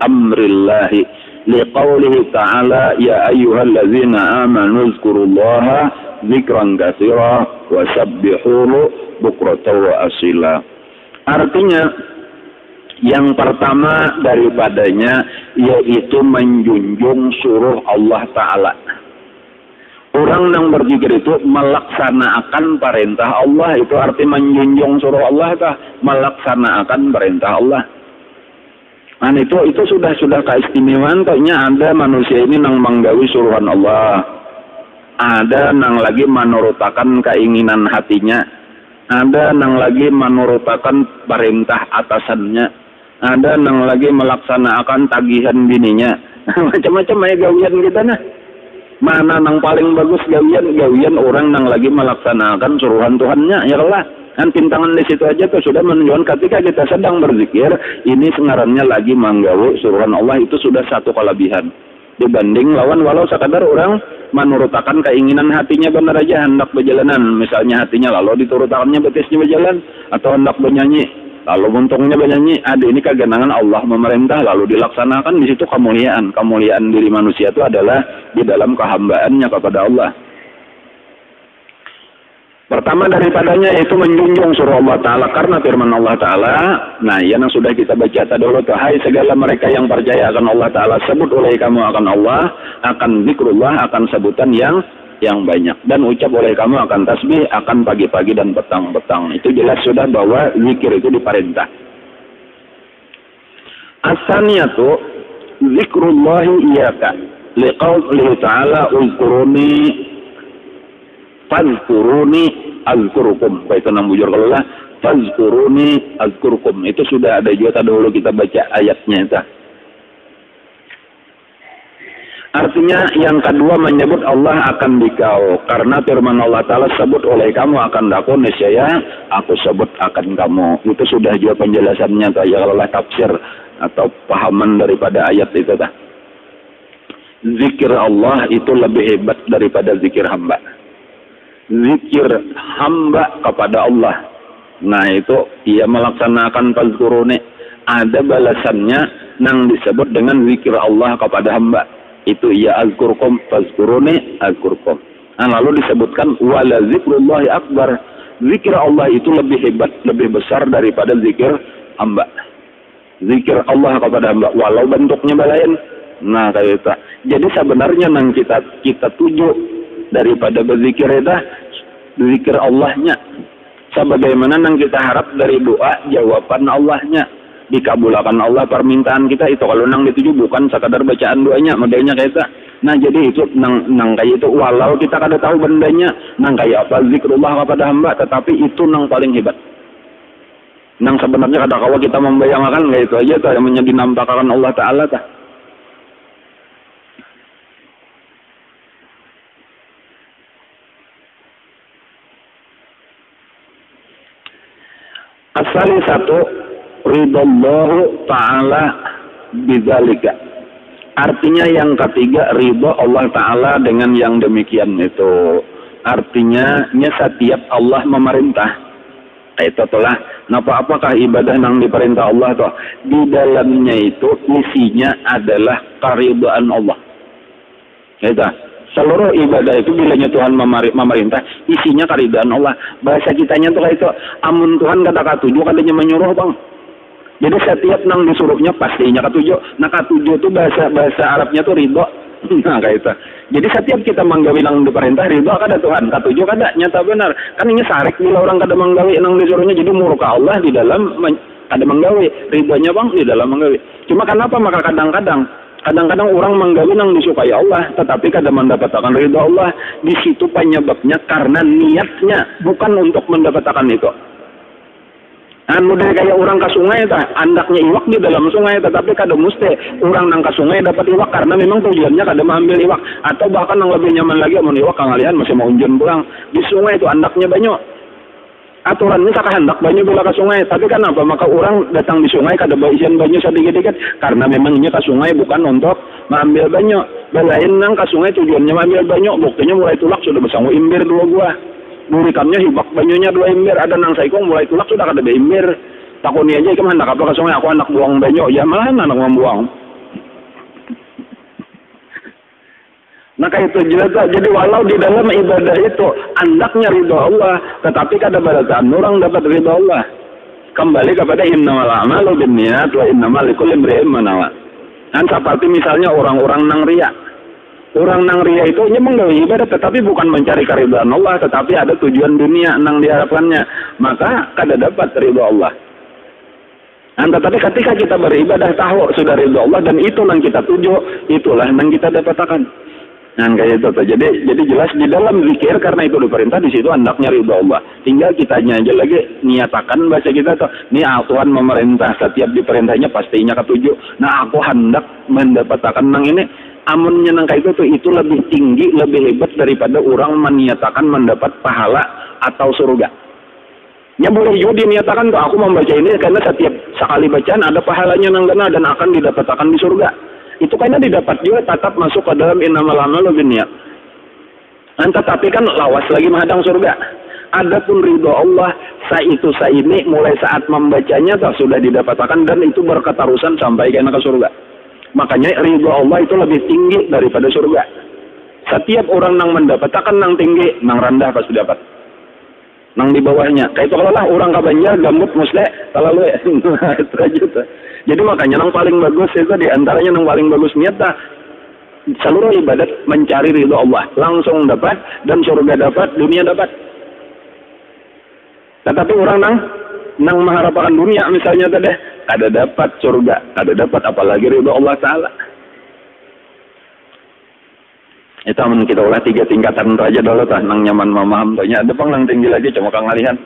amrillahi liqaulihi ta'ala ya ayyuhallazina amanu zkurullaha zikran katsira wa sabbihuhu bukratan wa asila. Artinya yang pertama daripadanya yaitu menjunjung suruh Allah Ta'ala. Orang yang berzikir itu melaksanakan perintah Allah, itu arti menjunjung suruh Allah, kah? Melaksanakan perintah Allah. Nah, itu sudah keistimewaan. Tanya ada manusia ini nang menggawi suruhan Allah, ada nang lagi menurutakan keinginan hatinya, ada nang lagi menurutakan perintah atasannya, ada nang lagi melaksanakan tagihan bininya. Macam-macam ya gawian kita nah. Mana nang paling bagus gawian orang nang lagi melaksanakan suruhan Tuhannya, ya Allah. Kan pintangan di situ aja tuh sudah menunjukkan ketika kita sedang berzikir, ini sengarannya lagi menggawe suruhan Allah, itu sudah satu kelebihan. Dibanding lawan walau sekadar orang menurutakan keinginan hatinya benar aja hendak berjalanan, misalnya hatinya lalu diturutakannya betisnya berjalan, atau hendak bernyanyi lalu untungnya bernyanyi, ada ini kegenangan Allah memerintah lalu dilaksanakan. Di situ kemuliaan diri manusia itu adalah di dalam kehambaannya kepada Allah. Pertama daripadanya itu menjunjung surah Allah Ta'ala, karena firman Allah Ta'ala, nah yang sudah kita baca tadi dulu, hai segala mereka yang percaya akan Allah Ta'ala, sebut oleh kamu akan Allah, akan zikrullah, akan sebutan yang banyak, dan ucap oleh kamu akan tasbih, akan pagi-pagi dan petang-petang. Itu jelas sudah bahwa zikir itu diperintah. Asaniyatu zikrullahi iyaka liqaulihi ta'ala uzkuruni fazkuruni azkurukum. Baik tenang bujur kalau lah fazkuruni azkurukum. Itu sudah ada juga dahulu kita baca ayatnya itu. Artinya yang kedua menyebut Allah akan dikau, karena firman Allah Ta'ala sebut oleh kamu akan aku, niscaya aku sebut akan kamu. Itu sudah juga penjelasannya ya kalau tafsir atau pahaman daripada ayat itu dah. Zikir Allah itu lebih hebat daripada zikir hamba. Zikir hamba kepada Allah, nah itu ia melaksanakan fazkuruni, ada balasannya nang disebut dengan zikir Allah kepada hamba. Itu ya azkurkum fazkuruni azkurkum. Nah, lalu disebutkan wala zikrullahi akbar. Zikir Allah itu lebih hebat, lebih besar daripada zikir hamba. Zikir Allah kepada hamba walau bentuknya balain. Nah, kayak itu. Jadi sebenarnya nang kita tuju daripada berzikir itu zikir Allahnya. Sebagaimana nang kita harap dari doa jawaban Allahnya. Dikabulkan Allah permintaan kita itu, kalau nang dituju bukan sekadar bacaan doanya modelnya kayak itu. Nah jadi itu nang kayak itu walau kita kada tahu bendanya nang kayak apa zikrullah kepada hamba, tetapi itu nang paling hebat. Nang sebenarnya kada kawa kita membayangkan kayak itu aja tuh yang dinampakkan Allah Ta'ala tah. Asal satu ridallahu ta'ala bidzalika. Artinya yang ketiga ridha Allah Ta'ala dengan yang demikian itu. Artinya setiap Allah memerintah. Itu telah apakah ibadah yang diperintah Allah toh di dalamnya itu isinya adalah keridhaan Allah. Itu seluruh ibadah itu bilanya Tuhan memerintah isinya keridhaan Allah. Bahasa kitanya tuh kayak itu, amun Tuhan kata katujuh katanya menyuruh bang. Jadi setiap nang disuruhnya pastinya katujuh. Nah katujuh itu bahasa Arabnya tuh ridho. Nah kayak itu. Jadi setiap kita menggawi nang diperintah ridho kada Tuhan, katujuh kada nyata benar. Kan ini sarik bila orang kada menggawi nang disuruhnya, jadi murka Allah di dalam kada menggawi, ridhonya bang di dalam menggawi. Cuma kenapa maka kadang-kadang orang menggawi nang disukai Allah, tetapi kada mendapatkan ridho Allah. Di situ penyebabnya karena niatnya bukan untuk mendapatkan itu. Model kayak orang ke sungai tah, andaknya iwak di dalam sungai, tetapi kada mesti orang nang ke sungai dapat iwak karena memang tujuannya kada mengambil iwak, atau bahkan yang lebih nyaman lagi amun iwak kangalian masih mau unjun pulang. Di sungai itu andaknya banyak. Aturannya saka hendak banyak bila ke sungai, tapi kenapa maka orang datang di sungai kada baisian banyak sedikit-sedikit karena memangnya ke sungai bukan untuk mengambil banyak. Belain nang ke sungai tujuannya mengambil banyak, buktinya mulai tulak sudah bersanggu imbir 2 buah. Durikannya hibak banyunya 2 imbir, ada nang saikong mulai tulak sudah kada imbir. Takuni aja ikam hendak apa ke sungai, aku anak buang banyak, ya malah anak membuang. Nah kayak itu juga, jadi walau di dalam ibadah itu andaknya ridho Allah, tetapi kada balasan orang dapat ridho Allah. Kembali kepada innamal a'malu binniyat wa innamal likulli imri'in ma nawa. Kan seperti misalnya orang-orang nang riya. Orang nang riya itu menggawi ibadah tetapi bukan mencari keridhaan Allah, tetapi ada tujuan dunia nang diharapkannya, maka kada dapat ridho Allah. Tetapi ketika kita beribadah tahu sudah ridho Allah dan itu nang kita tuju, itulah nang kita dapatkan. Nah kayak itu tuh. Jadi jelas di dalam zikir karena itu diperintah di situ hendaknya ridho Allah. Tinggal kitanya aja lagi niatakan bahasa kita tuh. Nih Tuhan memerintah, setiap diperintahnya pastinya ketujuh. Nah aku hendak mendapatkan nang ini. amunnya nangka itu lebih tinggi, lebih hebat daripada orang meniatakan mendapat pahala atau surga. Ya boleh juga diniatakan tuh aku membaca ini karena setiap sekali bacaan ada pahalanya nanggana dan akan didapatkan di surga. Itu kayaknya didapat juga tetap masuk ke dalam innamal a'malu binniyat. Tetapi kan lawas lagi menghadang surga. Adapun ridho Allah ini mulai saat membacanya sudah didapatkan dan itu berketerusan sampai ke surga. Makanya ridho Allah itu lebih tinggi daripada surga. Setiap orang yang mendapatkan yang tinggi, yang rendah pasti dapat. Yang di bawahnya. Kayak itu kalau lah orang kabanjar gambut musle terlalu itu aja. Jadi makanya yang paling bagus itu diantaranya yang paling bagus niat seluruh ibadat mencari ridho Allah, langsung dapat dan surga dapat, dunia dapat. Tetapi orang nang mengharapkan dunia misalnya tadi ada dapat surga, ada dapat apalagi ridho Allah Ta'ala. Itu amun kita ulah 3 tingkatan aja dulu tah nang nyaman memaham tanya ada pang nang tinggi lagi cuma kang ngalihan.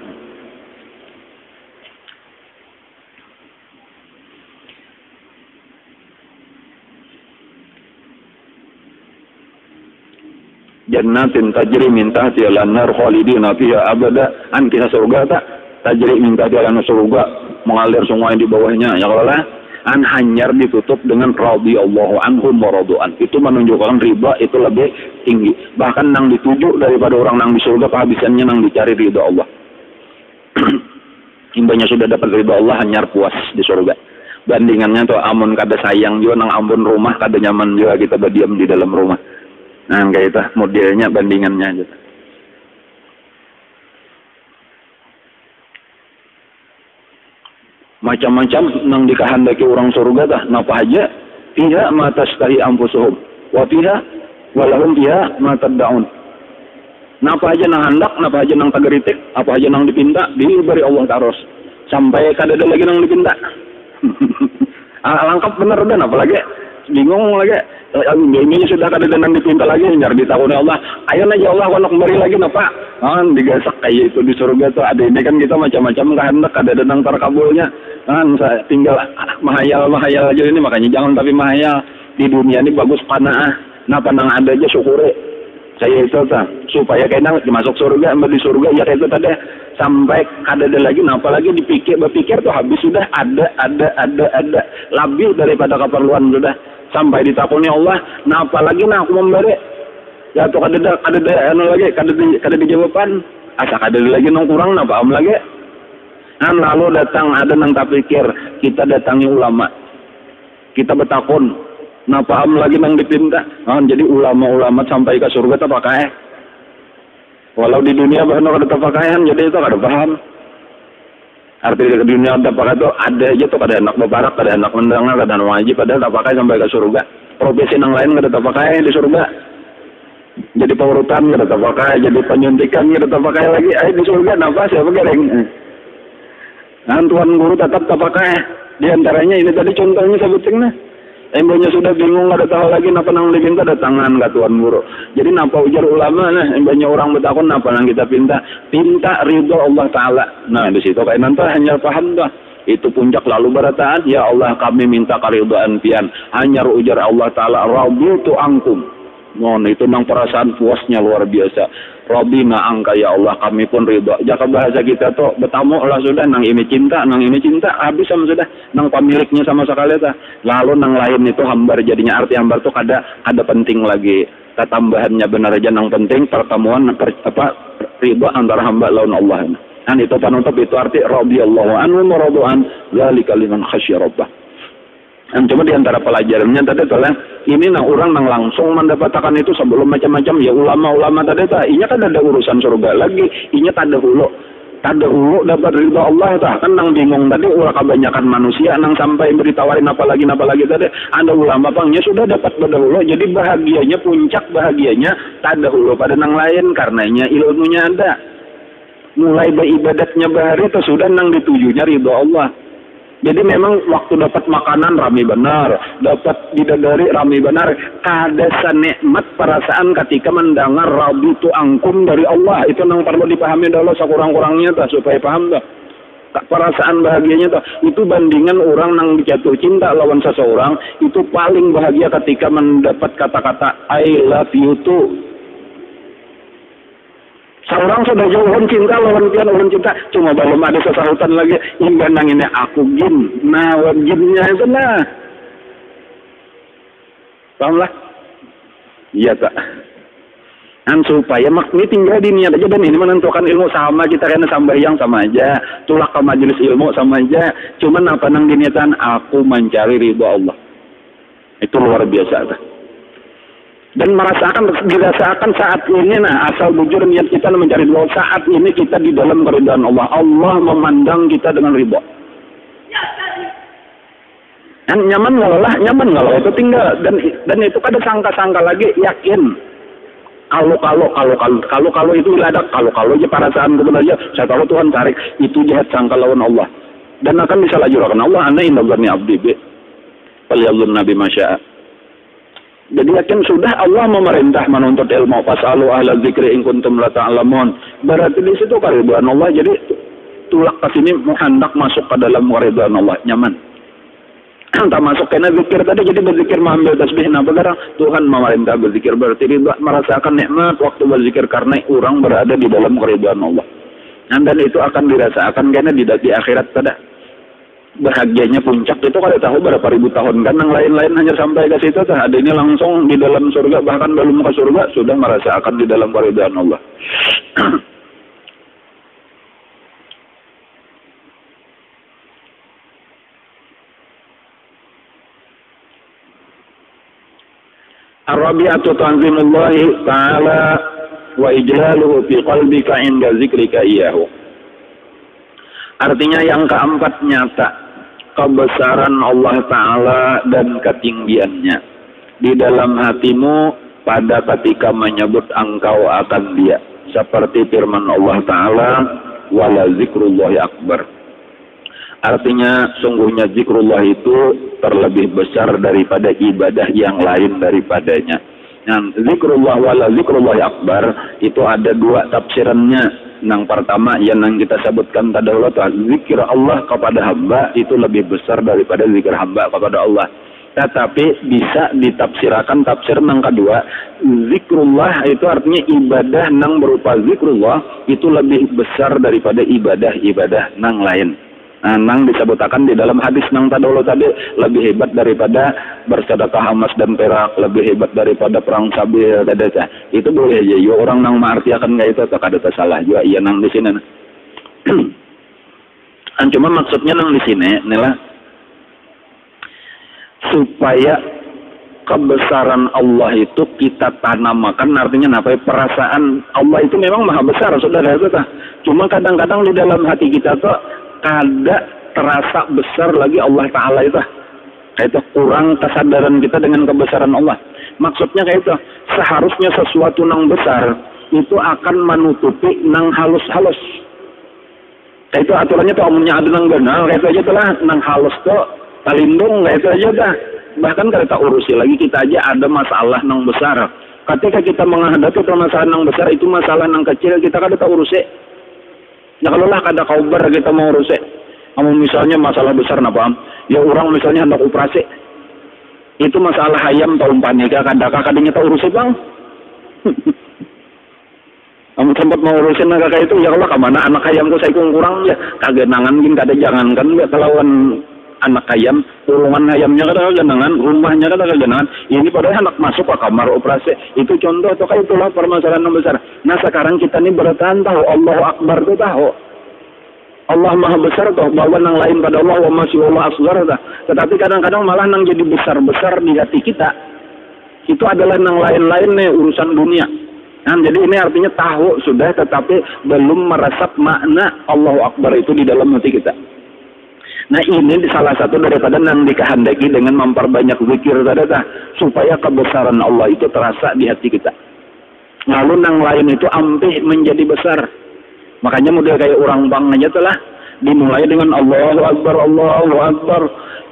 Jannatin tajri min tahtiha al-anhar khalidina fiha abada. An kisah surga tak tajri min tahtiha al-anhar, surga mengalir sungai di bawahnya ya Allah. An hanyar ditutup dengan radhiyallahu anhum wa radu'an. Itu menunjukkan riba itu lebih tinggi. Bahkan nang dituju daripada orang nang di surga kehabisannya nang dicari ridha Allah. Imbanya sudah dapat ridha Allah hanyar puas di surga. Bandingannya tuh amun kada sayang juga nang ampun rumah kada nyaman juga kita berdiam di dalam rumah. Nah, kayak itu modelnya bandingannya aja. Macam-macam nang dikehendaki orang surga dah, napa aja? Fiha ma tastahi anfusuhum wa fiha walahum fiha ma tad'un. Napa aja nang hendak, napa aja nang tagaritik, apa aja nang dipinta, diberi Allah taros. Sampai kada ada lagi nang dipinta. Lengkap bener dan apalagi bingung lagi. Ini sudah kada ada nang dipinta lagi, nyar ditahuni Allah. Ayo aja Allah kalau kembali lagi napa? Digasak kayak itu di surga tuh ada ini kan kita macam-macam kehendak ada nang terkabulnya. Saya tinggal mahayal aja ini, makanya jangan tapi mahayal di dunia ini bagus panah. Napa nang ada aja syukuri. Saya itu supaya kena masuk surga, di surga ya kayak itu tadi sampai kada ada lagi, napa lagi berpikir tuh habis sudah ada lebih daripada keperluan sudah. Sampai ditakuni Allah, nah apalagi aku memberi ya tuh kada lagi kada dijawaban asa kada lagi nang kurang napa am lagi lalu datang ada nang tak pikir kita datangi ulama kita betakun napa am lagi nang dipinta jadi ulama sampai ke surga tak pakai walau di dunia bahkan kada tak pakaian jadi itu kada paham. Artinya di dunia tak pakai itu ada aja tuh kada anak mubarak, kada anak mendengar, kada anak wajib, padahal tak pakai sampai ke surga. Profesi yang lain kada tak pakai di surga. Jadi pengurutan kada tak pakai, jadi penyuntikan kada tak pakai lagi. Di surga napa siapa gereng? Tuan guru tetap tak pakai. Di antaranya ini tadi contohnya sebutin Embanya sudah bingung kada tahu lagi napa nang dipinta datangan ke tuan guru. Jadi napa ujar ulama embanya orang betakun napa nang kita pinta ridho Allah Ta'ala. Nah di situ kayak nanti hanya paham dah. Itu puncak lalu berataat ya Allah kami minta keridhaan pian. Hanya ujar Allah Ta'ala raditu ankum. Itu nang perasaan puasnya luar biasa. Rabbina angka ya Allah kami pun ridho. Jaka bahasa kita tuh betamu lah sudah nang ini cinta habis sama sudah nang pemiliknya sama sekali ta. Lalu nang lain itu hambar jadinya arti hambar tuh kada penting lagi. Tambahannya benar aja nang penting pertemuan ridho antara hamba lawan Allah. Dan itu penutup itu arti radhiyallahu anhu wa radu'an dzalika liman khasyya rabbah. Dan cuma diantara pelajarannya tadi adalah ini orang nang langsung mendapatkan itu sebelum macam-macam ya ulama-ulama tadi inya kan ada urusan surga lagi inya tada hulu dapat ridha Allah kan nang bingung tadi ulah kebanyakan manusia nang sampai beritawarin apa lagi tadi ada ulama pangnya sudah dapat berdahulu jadi bahagianya puncak bahagianya tada hulu pada nang lain karenanya ilmunya ada mulai beribadatnya bahari itu sudah nang ditujunya ridha Allah. Jadi memang waktu dapat makanan rame benar, dapat bidadari rame benar, kada senikmat perasaan ketika mendengar raditu angkum dari Allah. Itu yang perlu dipahami dulu sekurang-kurangnya supaya paham dah. perasaan bahagianya itu bandingan orang yang jatuh cinta lawan seseorang itu paling bahagia ketika mendapat kata-kata I love you too. Seorang sudah jauhan cinta lawan pian orang cinta cuma belum ada sesahutan lagi yang gandanginnya aku gin. Nah wajibnya itu nah. Paham lah? Iya tak. Supaya ini tinggal di niat aja dan ini menentukan ilmu sama kita karena sambayang sama aja, tulak ke majelis ilmu sama aja, cuman apa nang diniatan aku mencari ridho Allah. Itu luar biasa tuh. Dan dirasakan saat ini asal bujur niat kita mencari ridho saat ini kita di dalam keridhaan Allah. Allah memandang kita dengan ridho. Nyaman kalau itu tinggal dan itu ada sangka-sangka lagi yakin. Kalau itu ada kalau aja perasaan kebenarannya saya tahu Tuhan tarik itu jahat sangka lawan Allah dan akan disalahjurakan Allah ana indagani abdi bi faliyallun nabi masya. Jadi yakin sudah Allah memerintah menuntut ilmu fasalu ahla dzikri in kuntum la ta'lamun. Berarti di situ keridhaan Allah jadi tulak ke sini hendak masuk ke dalam keridhaan Allah nyaman. Tak masuk kena zikir tadi jadi berzikir mengambil tasbih begarang Tuhan memerintah berzikir berarti merasakan nikmat waktu berzikir karena orang berada di dalam keridhaan Allah. Dan itu akan dirasakan karena di akhirat pada bahagianya puncak itu kalau tahu berapa ribu tahun kan yang lain-lain hanya sampai ke situ ada ini langsung di dalam surga bahkan belum ke surga sudah merasakan di dalam keridhaan Allah. Ar-rabi'atu tanzimullahi ta'ala wa ijlaluhu fi qalbika inda zikrika iyyahu. Artinya yang keempat nyata kebesaran Allah Ta'ala dan ketinggiannya di dalam hatimu pada ketika menyebut engkau akan dia seperti firman Allah Ta'ala wala zikrullahi akbar. Artinya sungguhnya zikrullah itu terlebih besar daripada ibadah yang lain daripadanya. Nah, zikrullah wala zikrullah akbar itu ada dua tafsirannya. Yang pertama yang kita sebutkan tadi zikir Allah kepada hamba itu lebih besar daripada zikir hamba kepada Allah. Tetapi bisa ditafsirkan tafsir yang kedua, zikrullah itu artinya ibadah yang berupa zikrullah itu lebih besar daripada ibadah-ibadah yang lain. Nang disebutkan di dalam hadis nang tadolo tadi lebih hebat daripada bersedekah emas dan perak, lebih hebat daripada perang sabil tadi. Itu boleh aja. Yo orang nang mengartikan kayak itu tak ada salah juga iya nang di sini. Cuma maksudnya nang di sini inilah supaya kebesaran Allah itu kita tanamkan artinya apa? Perasaan Allah itu memang maha besar saudara itu. Cuma kadang-kadang di dalam hati kita tuh ada terasa besar lagi Allah Ta'ala itu. Itu kurang kesadaran kita dengan kebesaran Allah. Maksudnya kayak itu, seharusnya sesuatu yang besar itu akan menutupi nang halus-halus. Kayak itu aturannya tuh omongnya ada nang benar, kayak itu aja tuh lah, nang halus tuh talindung, kayak itu aja dah. Bahkan kalau kita urusi lagi kita aja ada masalah nang besar. Ketika kita menghadapi permasalahan nang besar itu masalah nang kecil kita kan kita urusi. Ya kalau lah ada kabar kita mau urus, kamu misalnya masalah besar apa? Ya orang misalnya hendak operasi, itu masalah ayam tahun panika kadang-kadang kita urus bang. Kamu sempat mau urusin kakak itu ya Allah kemana anak ayam tuh saya kurang ya kagak nangan gin kada jangankan ya kelawan anak ayam kurungan ayamnya kada jangan rumahnya kada jangan ini padahal anak masuk ke kamar operasi itu contoh atau kayak itulah permasalahan yang besar. Nah sekarang kita nih bertahan tahu Allahu Akbar tuh tahu Allah maha besar tuh bahwa yang lain pada Allah wa masih Allah asghar tuh. Tetapi kadang-kadang malah yang jadi besar-besar di hati kita itu adalah yang lain-lain nih urusan dunia. Nah, jadi ini artinya tahu sudah tetapi belum meresap makna Allahu Akbar itu di dalam hati kita. Nah ini salah satu daripada yang dikehendaki dengan memperbanyak zikir tadi supaya kebesaran Allah itu terasa di hati kita. Lalu yang lain itu ampih menjadi besar. Makanya model kayak orang bang aja telah dimulai dengan Allahu Akbar, Allahu Akbar.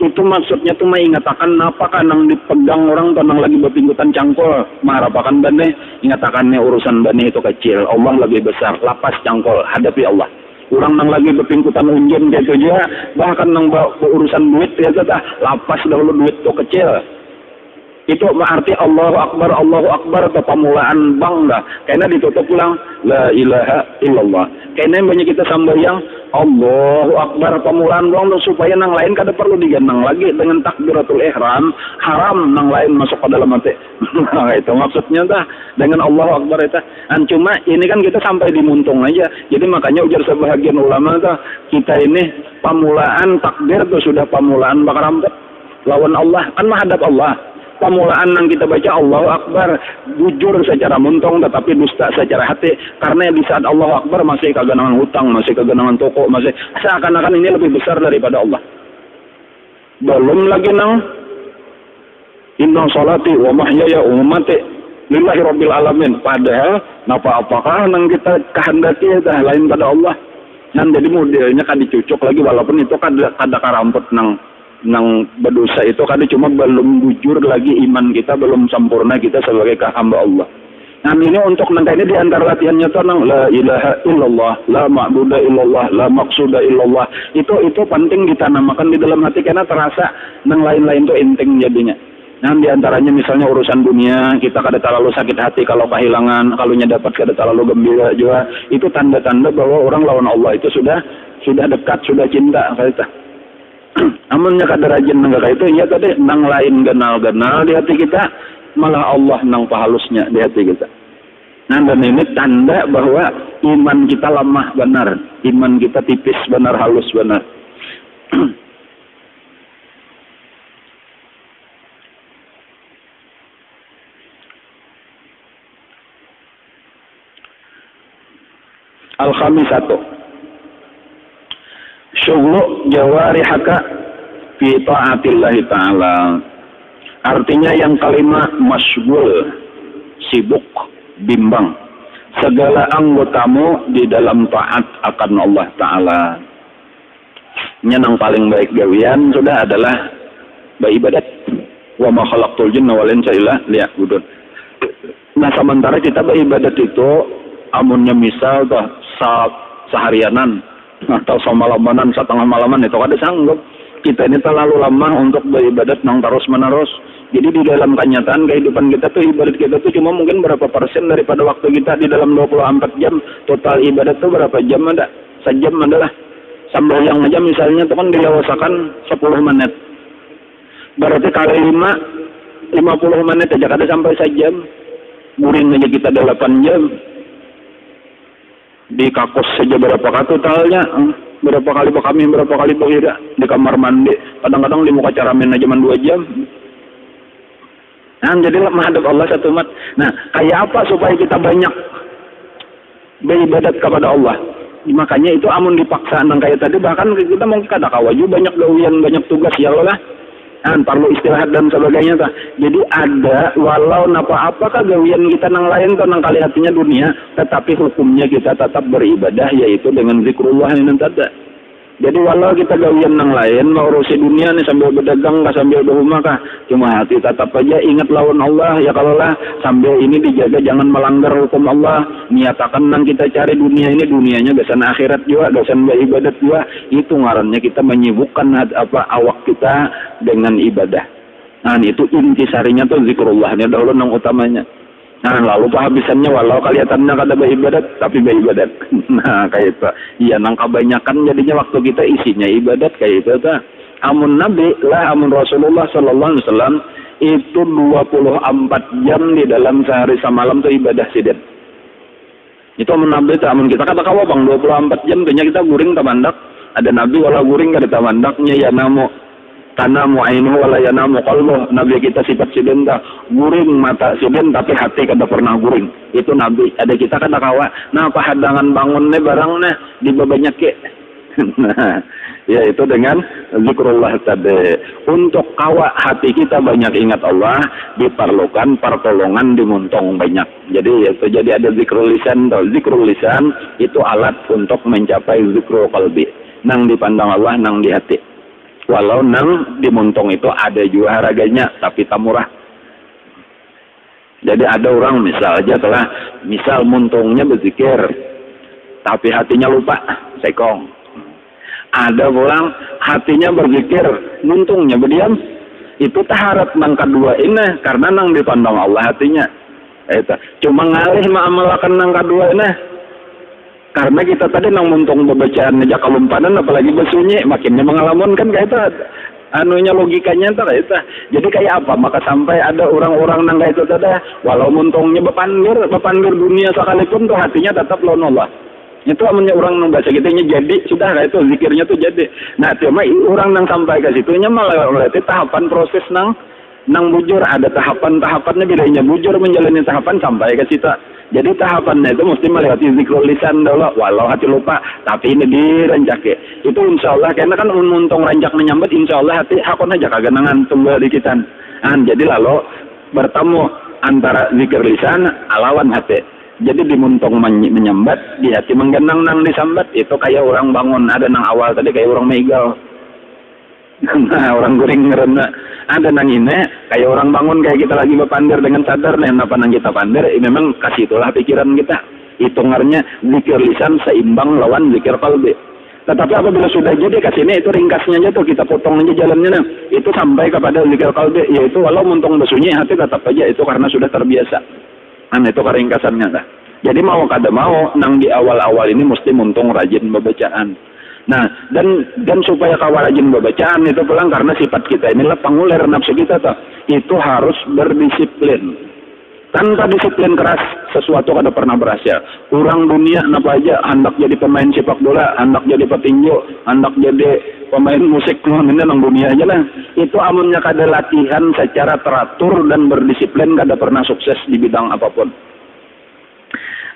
Itu maksudnya tuh mengatakan apa kan yang dipegang orang tenang lagi berpinggutan cangkol. Marapakan bane ingatakannya urusan bane itu kecil. Allah lebih besar. Lapas cangkol hadapi Allah. Orang nang lagi berpingkutan unjen kayak itu aja, bahkan nang urusan duit ya dah lapas dahulu duit tuh kecil. Itu berarti Allahu Akbar atau pamulaan bangga. Karena ditutup ulang la ilaha illallah. Karena banyak kita sambayang Allahu Akbar pamulaan bangga supaya nang lain kada perlu digendang lagi dengan takbiratul ihram, haram nang lain masuk ke dalam hati. Nah, itu maksudnya dah dengan Allahu Akbar itu. Cuma ini kan kita sampai di muntung aja. Jadi makanya ujar sebahagian ulama tuh kita ini pamulaan takbir tuh sudah pamulaan bakar rampet lawan Allah kan menghadap Allah. Pamulaan yang kita baca Allahu Akbar jujur secara muntung tetapi dusta secara hati karena di saat Allahu Akbar masih kegenangan hutang, masih kegenangan toko, masih seakan-akan ini lebih besar daripada Allah. Belum lagi nang inna salati wa mahyaya wa mamati lillahi rabbil alamin, padahal apakah nang kita kehendaki dah lain pada Allah. Dan jadi modelnya kan dicucuk lagi walaupun itu kada karampet nang berdosa itu kan cuma belum jujur lagi iman kita, belum sempurna kita sebagai hamba Allah. Nah ini untuk nanti ini diantara latihannya tuh nang la ilaha illallah, la ma'budu illallah, la maqsuda illallah. Itu penting ditanamkan di dalam hati karena terasa nang lain-lain tuh enteng jadinya. Nah diantaranya misalnya urusan dunia kita kada terlalu sakit hati kalau kehilangan, kalau dapat kada terlalu gembira juga. Itu tanda-tanda bahwa orang lawan Allah itu sudah dekat, sudah cinta kita. Amunnya kada rajin nggak itu ya tadi nang lain ganal-ganal di hati kita, malah Allah nang pahalusnya di hati kita. Nah dan ini tanda bahwa iman kita lemah benar, iman kita tipis benar, halus benar. Al-khamisatu syughlu jawarihaka fi ta'atillahi ta'ala. Artinya yang kelima masyghul, sibuk, bimbang segala anggotamu di dalam taat akan Allah Ta'ala. Yang paling baik gawian sudah adalah beribadat. Wa ma khalaqtul jinna wal insa illa liya'budun. Nah sementara kita beribadat itu amunnya misal tuh seharianan atau semalamanan, setengah malaman itu kada sanggup. Kita ini terlalu lama untuk beribadat nang terus menerus. Jadi di dalam kenyataan kehidupan kita tuh ibadat kita tuh cuma mungkin berapa persen daripada waktu kita di dalam 24 jam. Total ibadat tuh berapa jam ada? Sejam adalah. Sembahyang aja misalnya itu kan dilawasakan 10 menit. Berarti kali 50 menit aja kada sampai sejam. Muring aja kita 8 jam. Di kakus saja berapa kali totalnya, berapa kali kami, berapa kali berhira di kamar mandi, kadang-kadang di muka caramen aja 2 jam. Nah jadi menghadap Allah satu mat. Nah kayak apa supaya kita banyak beribadat kepada Allah? Makanya itu amun dipaksa nang kayak tadi, bahkan kita mungkin kada kawaju banyak gawian, banyak tugas ya Allah. Perlu istirahat dan sebagainya ta. Jadi ada walau apa gawian kita nang lain atau nang kali hatinya dunia, tetapi hukumnya kita tetap beribadah yaitu dengan zikrullah ini tadi. Jadi walau kita gawian nang lain mau urusi dunia nih sambil berdagang kah sambil berumah kah, cuma hati tetap aja ingat lawan Allah ya kalau lah sambil ini dijaga jangan melanggar hukum Allah. Niatakan nang kita cari dunia ini dunianya besan akhirat juga, besan beribadat juga. Itu ngarannya kita menyibukkan awak kita dengan ibadah. Nah itu intisarinya tuh zikrullah ini dahulu nang utamanya. Nah lalu kehabisannya walau kelihatannya kada beribadat tapi beribadat. Nah kayak itu. Iya nang kebanyakan jadinya waktu kita isinya ibadat kayak itu ta. Amun Nabi lah amun Rasulullah sallallahu alaihi wasallam itu 24 jam di dalam sehari semalam tuh ibadah sidet. Itu amun Nabi tuh amun kita kata kawa bang 24 jam tuhnya kita guring tamandak. Ada Nabi walau guring kada tamandaknya ya namo tanamu ainuhu wala yanamu qalbuh. Nabi kita sifat siden dah guring mata siden tapi hati kada pernah guring. Itu Nabi. Ada kita kada kawa. Nah pahadangan bangunnya barangnya dibabanyak ke. Nah, ya itu dengan zikrullah tadi. Untuk kawa hati kita banyak ingat Allah, diperlukan pertolongan dimuntong banyak. Jadi itu jadi ada zikrul lisan. Zikrul lisan itu alat untuk mencapai zikrul qalbi. Nang dipandang Allah, nang di hati. Walau nang dimuntong itu ada juga harganya tapi tak murah. Jadi ada orang misal aja telah misal muntungnya berzikir tapi hatinya lupa, sekong. Ada pulang hatinya berzikir, untungnya berdiam. Itu taharat nang kedua ini karena nang dipandang Allah hatinya. Eta cuma ngalih ma'amalakan nang kedua ini. Karena kita tadi nang muntung bacaan aja kalumpanan apalagi bersunyi makinnya mengalamun kan kayak itu anunya logikanya entar itu. Jadi kayak apa? Maka sampai ada orang-orang nang kayak itu tadi walau muntungnya bepandir dunia sekalipun tuh hatinya tetap lawan Allah. Itu amanya orang nang baca gitunya jadi sudah kayak itu zikirnya tuh jadi. Nah, cuma orang nang sampai ke situnya malah berarti tahapan proses nang bujur ada tahapan-tahapannya bedanya bujur menjalani tahapan sampai ke situ. Jadi tahapannya itu mesti melewati zikrul lisan dulu walau hati lupa tapi ini direncak ya. Itu insyaallah karena kan untung rancak menyambut insyaallah hati hakon aja kagak nangan tunggal dikitan. Jadi lalu bertemu antara zikir lisan alawan hati. Jadi dimuntung menyambat di hati menggenang nang disambat itu kayak orang bangun ada nang awal tadi kayak orang megal. Nah, orang guring ngerena ada nang ini kayak orang bangun kayak kita lagi berpandir dengan sadar nih apa nang kita pandir memang kasih itulah pikiran kita hitungannya zikir lisan seimbang lawan zikir qalbi. Tetapi apabila sudah jadi kasihnya itu ringkasnya aja tuh kita potong aja jalannya nah. Itu sampai kepada zikir qalbi yaitu walau muntung bersunyi hati tetap aja itu karena sudah terbiasa. Itu keringkasannya dah. Jadi mau kada mau nang di awal-awal ini mesti muntung rajin bacaan. Nah, dan supaya kau rajin bacaan itu pulang karena sifat kita inilah pengulir nafsu kita tuh. Itu harus berdisiplin. Tanpa disiplin keras sesuatu kada pernah berhasil. Orang dunia apa aja hendak jadi pemain sepak bola, hendak jadi petinju, hendak jadi pemain musik ini nang dunia aja lah. Itu amunnya kada latihan secara teratur dan berdisiplin kada pernah sukses di bidang apapun.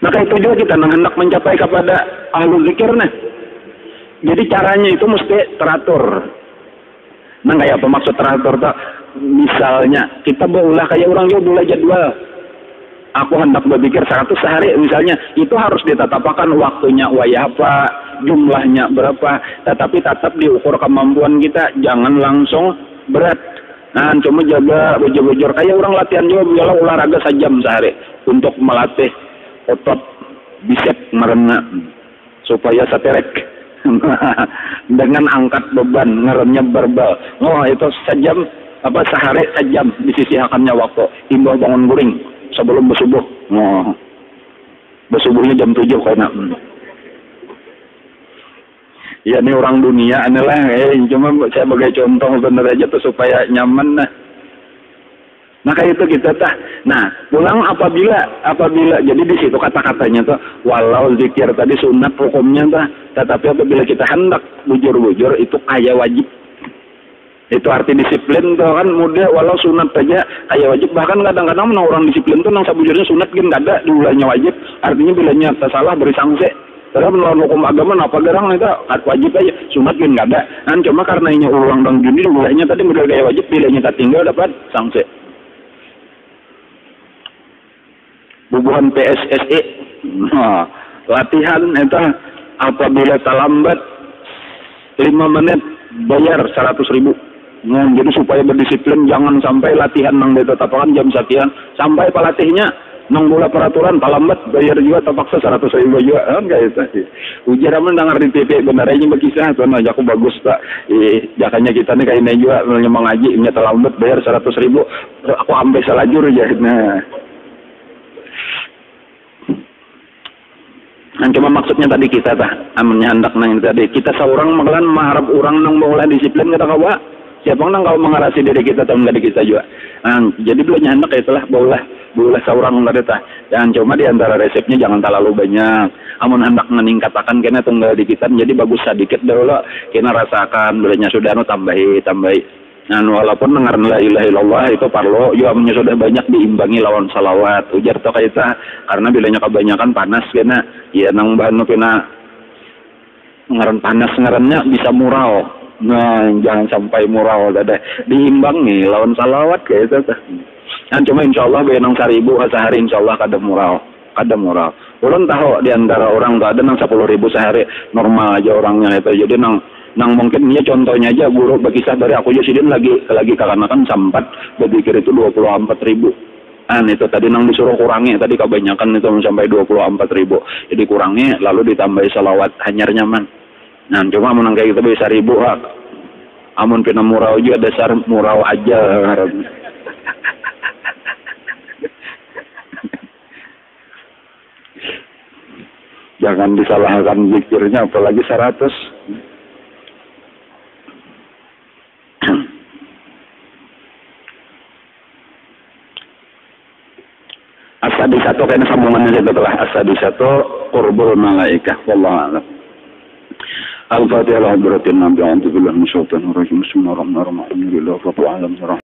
Maka itu juga kita hendak mencapai kepada ahlul zikir nih. Jadi caranya itu mesti teratur. Nah kayak apa maksud teratur tak? Misalnya kita berulah kayak orang yo bola jadwal. Aku hendak berpikir 100 sehari misalnya itu harus ditetapkan waktunya wayah apa, jumlahnya berapa, tetapi tetap diukur kemampuan kita, jangan langsung berat. Nah cuma jaga bujur-bujur kayak orang latihan juga olahraga sejam sehari untuk melatih otot bisep merena supaya saterek. Dengan angkat beban ngeremnya berbal. Oh itu sejam apa sehari sejam disisihkannya waktu imbau bangun guring sebelum bersubuh. Oh bersubuhnya jam 7 karena ya ini orang dunia inilah cuma saya sebagai contoh bener aja tuh supaya nyaman nah. Maka itu kita tah. Nah, pulang apabila jadi di situ kata-katanya tuh walau zikir tadi sunat hukumnya tah, tetapi apabila kita hendak bujur-bujur itu kayak wajib. Itu arti disiplin tuh kan mudah walau sunat aja kayak wajib bahkan kadang-kadang orang disiplin tuh nang sabujurnya sunat gin enggak ada diulahnya wajib. Artinya bila nyata salah beri sanksi. Padahal menurut hukum agama apa gerang itu wajib aja sunat gin enggak ada. Kan cuma karena ini ulang dan gini diulahnya tadi model kayak wajib bilanya tak tinggal dapat sanksi. Bubuhan PSSI nah, latihan itu apabila terlambat 5 menit bayar 100.000 nah, jadi supaya berdisiplin jangan sampai latihan nang ditetapkan jam sekian sampai pelatihnya nang bola peraturan terlambat bayar juga terpaksa 100.000 juga kan kayak itu ujar aman dengar di TV benar aja berkisah tuh nah aku bagus tak jakanya kita nih kayak ini juga mengaji ini terlambat bayar 100.000 aku ambil salajur aja nah cuma maksudnya tadi kita tah amunnya hendak nang tadi kita seorang makalan mengharap orang nang boleh disiplin kata kawa siapa nang kau mengarasi diri kita atau dari kita juga jadi belanya hendak itulah boleh seorang tadi tah dan cuma di antara resepnya jangan terlalu banyak amun hendak meningkatkan kena tunggal di kita jadi bagus sedikit dulu kena rasakan belanya sudah tambahi nah walaupun dengar la ilaha illallah itu parlo ya sudah banyak diimbangi lawan salawat ujar to kaita karena bilanya kebanyakan panas kena ya nang bahan kena ngaran panas ngarannya bisa mural nah jangan sampai mural ada diimbangi lawan salawat kayak itu nah cuma insyaallah benang 1.000 sehari insyaallah kada mural ulun tahu di antara orang tak ada nang 10.000 sehari normal aja orangnya itu jadi nang mungkin dia contohnya aja guru berkisah dari aku Yosidin lagi karena kan sempat berpikir itu 24.000 itu tadi nang disuruh kurangi tadi kebanyakan itu sampai 24.000. Jadi kurangi lalu ditambahi salawat hanyar nyaman. Nah, cuma menang kayak gitu bisa 1.000 hak. Amun pina murau juga dasar murau aja. Jangan disalahkan zikirnya apalagi 100. Asadi satu kayaknya sambungannya itu telah asadi satu qurbul malaikah wallahu a'lam. Al-Fatihah. Al-Fatihah. Nabi a'udzu billahi minasyaitonir rajim. Bismillahirrahmanirrahim. Alhamdulillah rabbil alamin.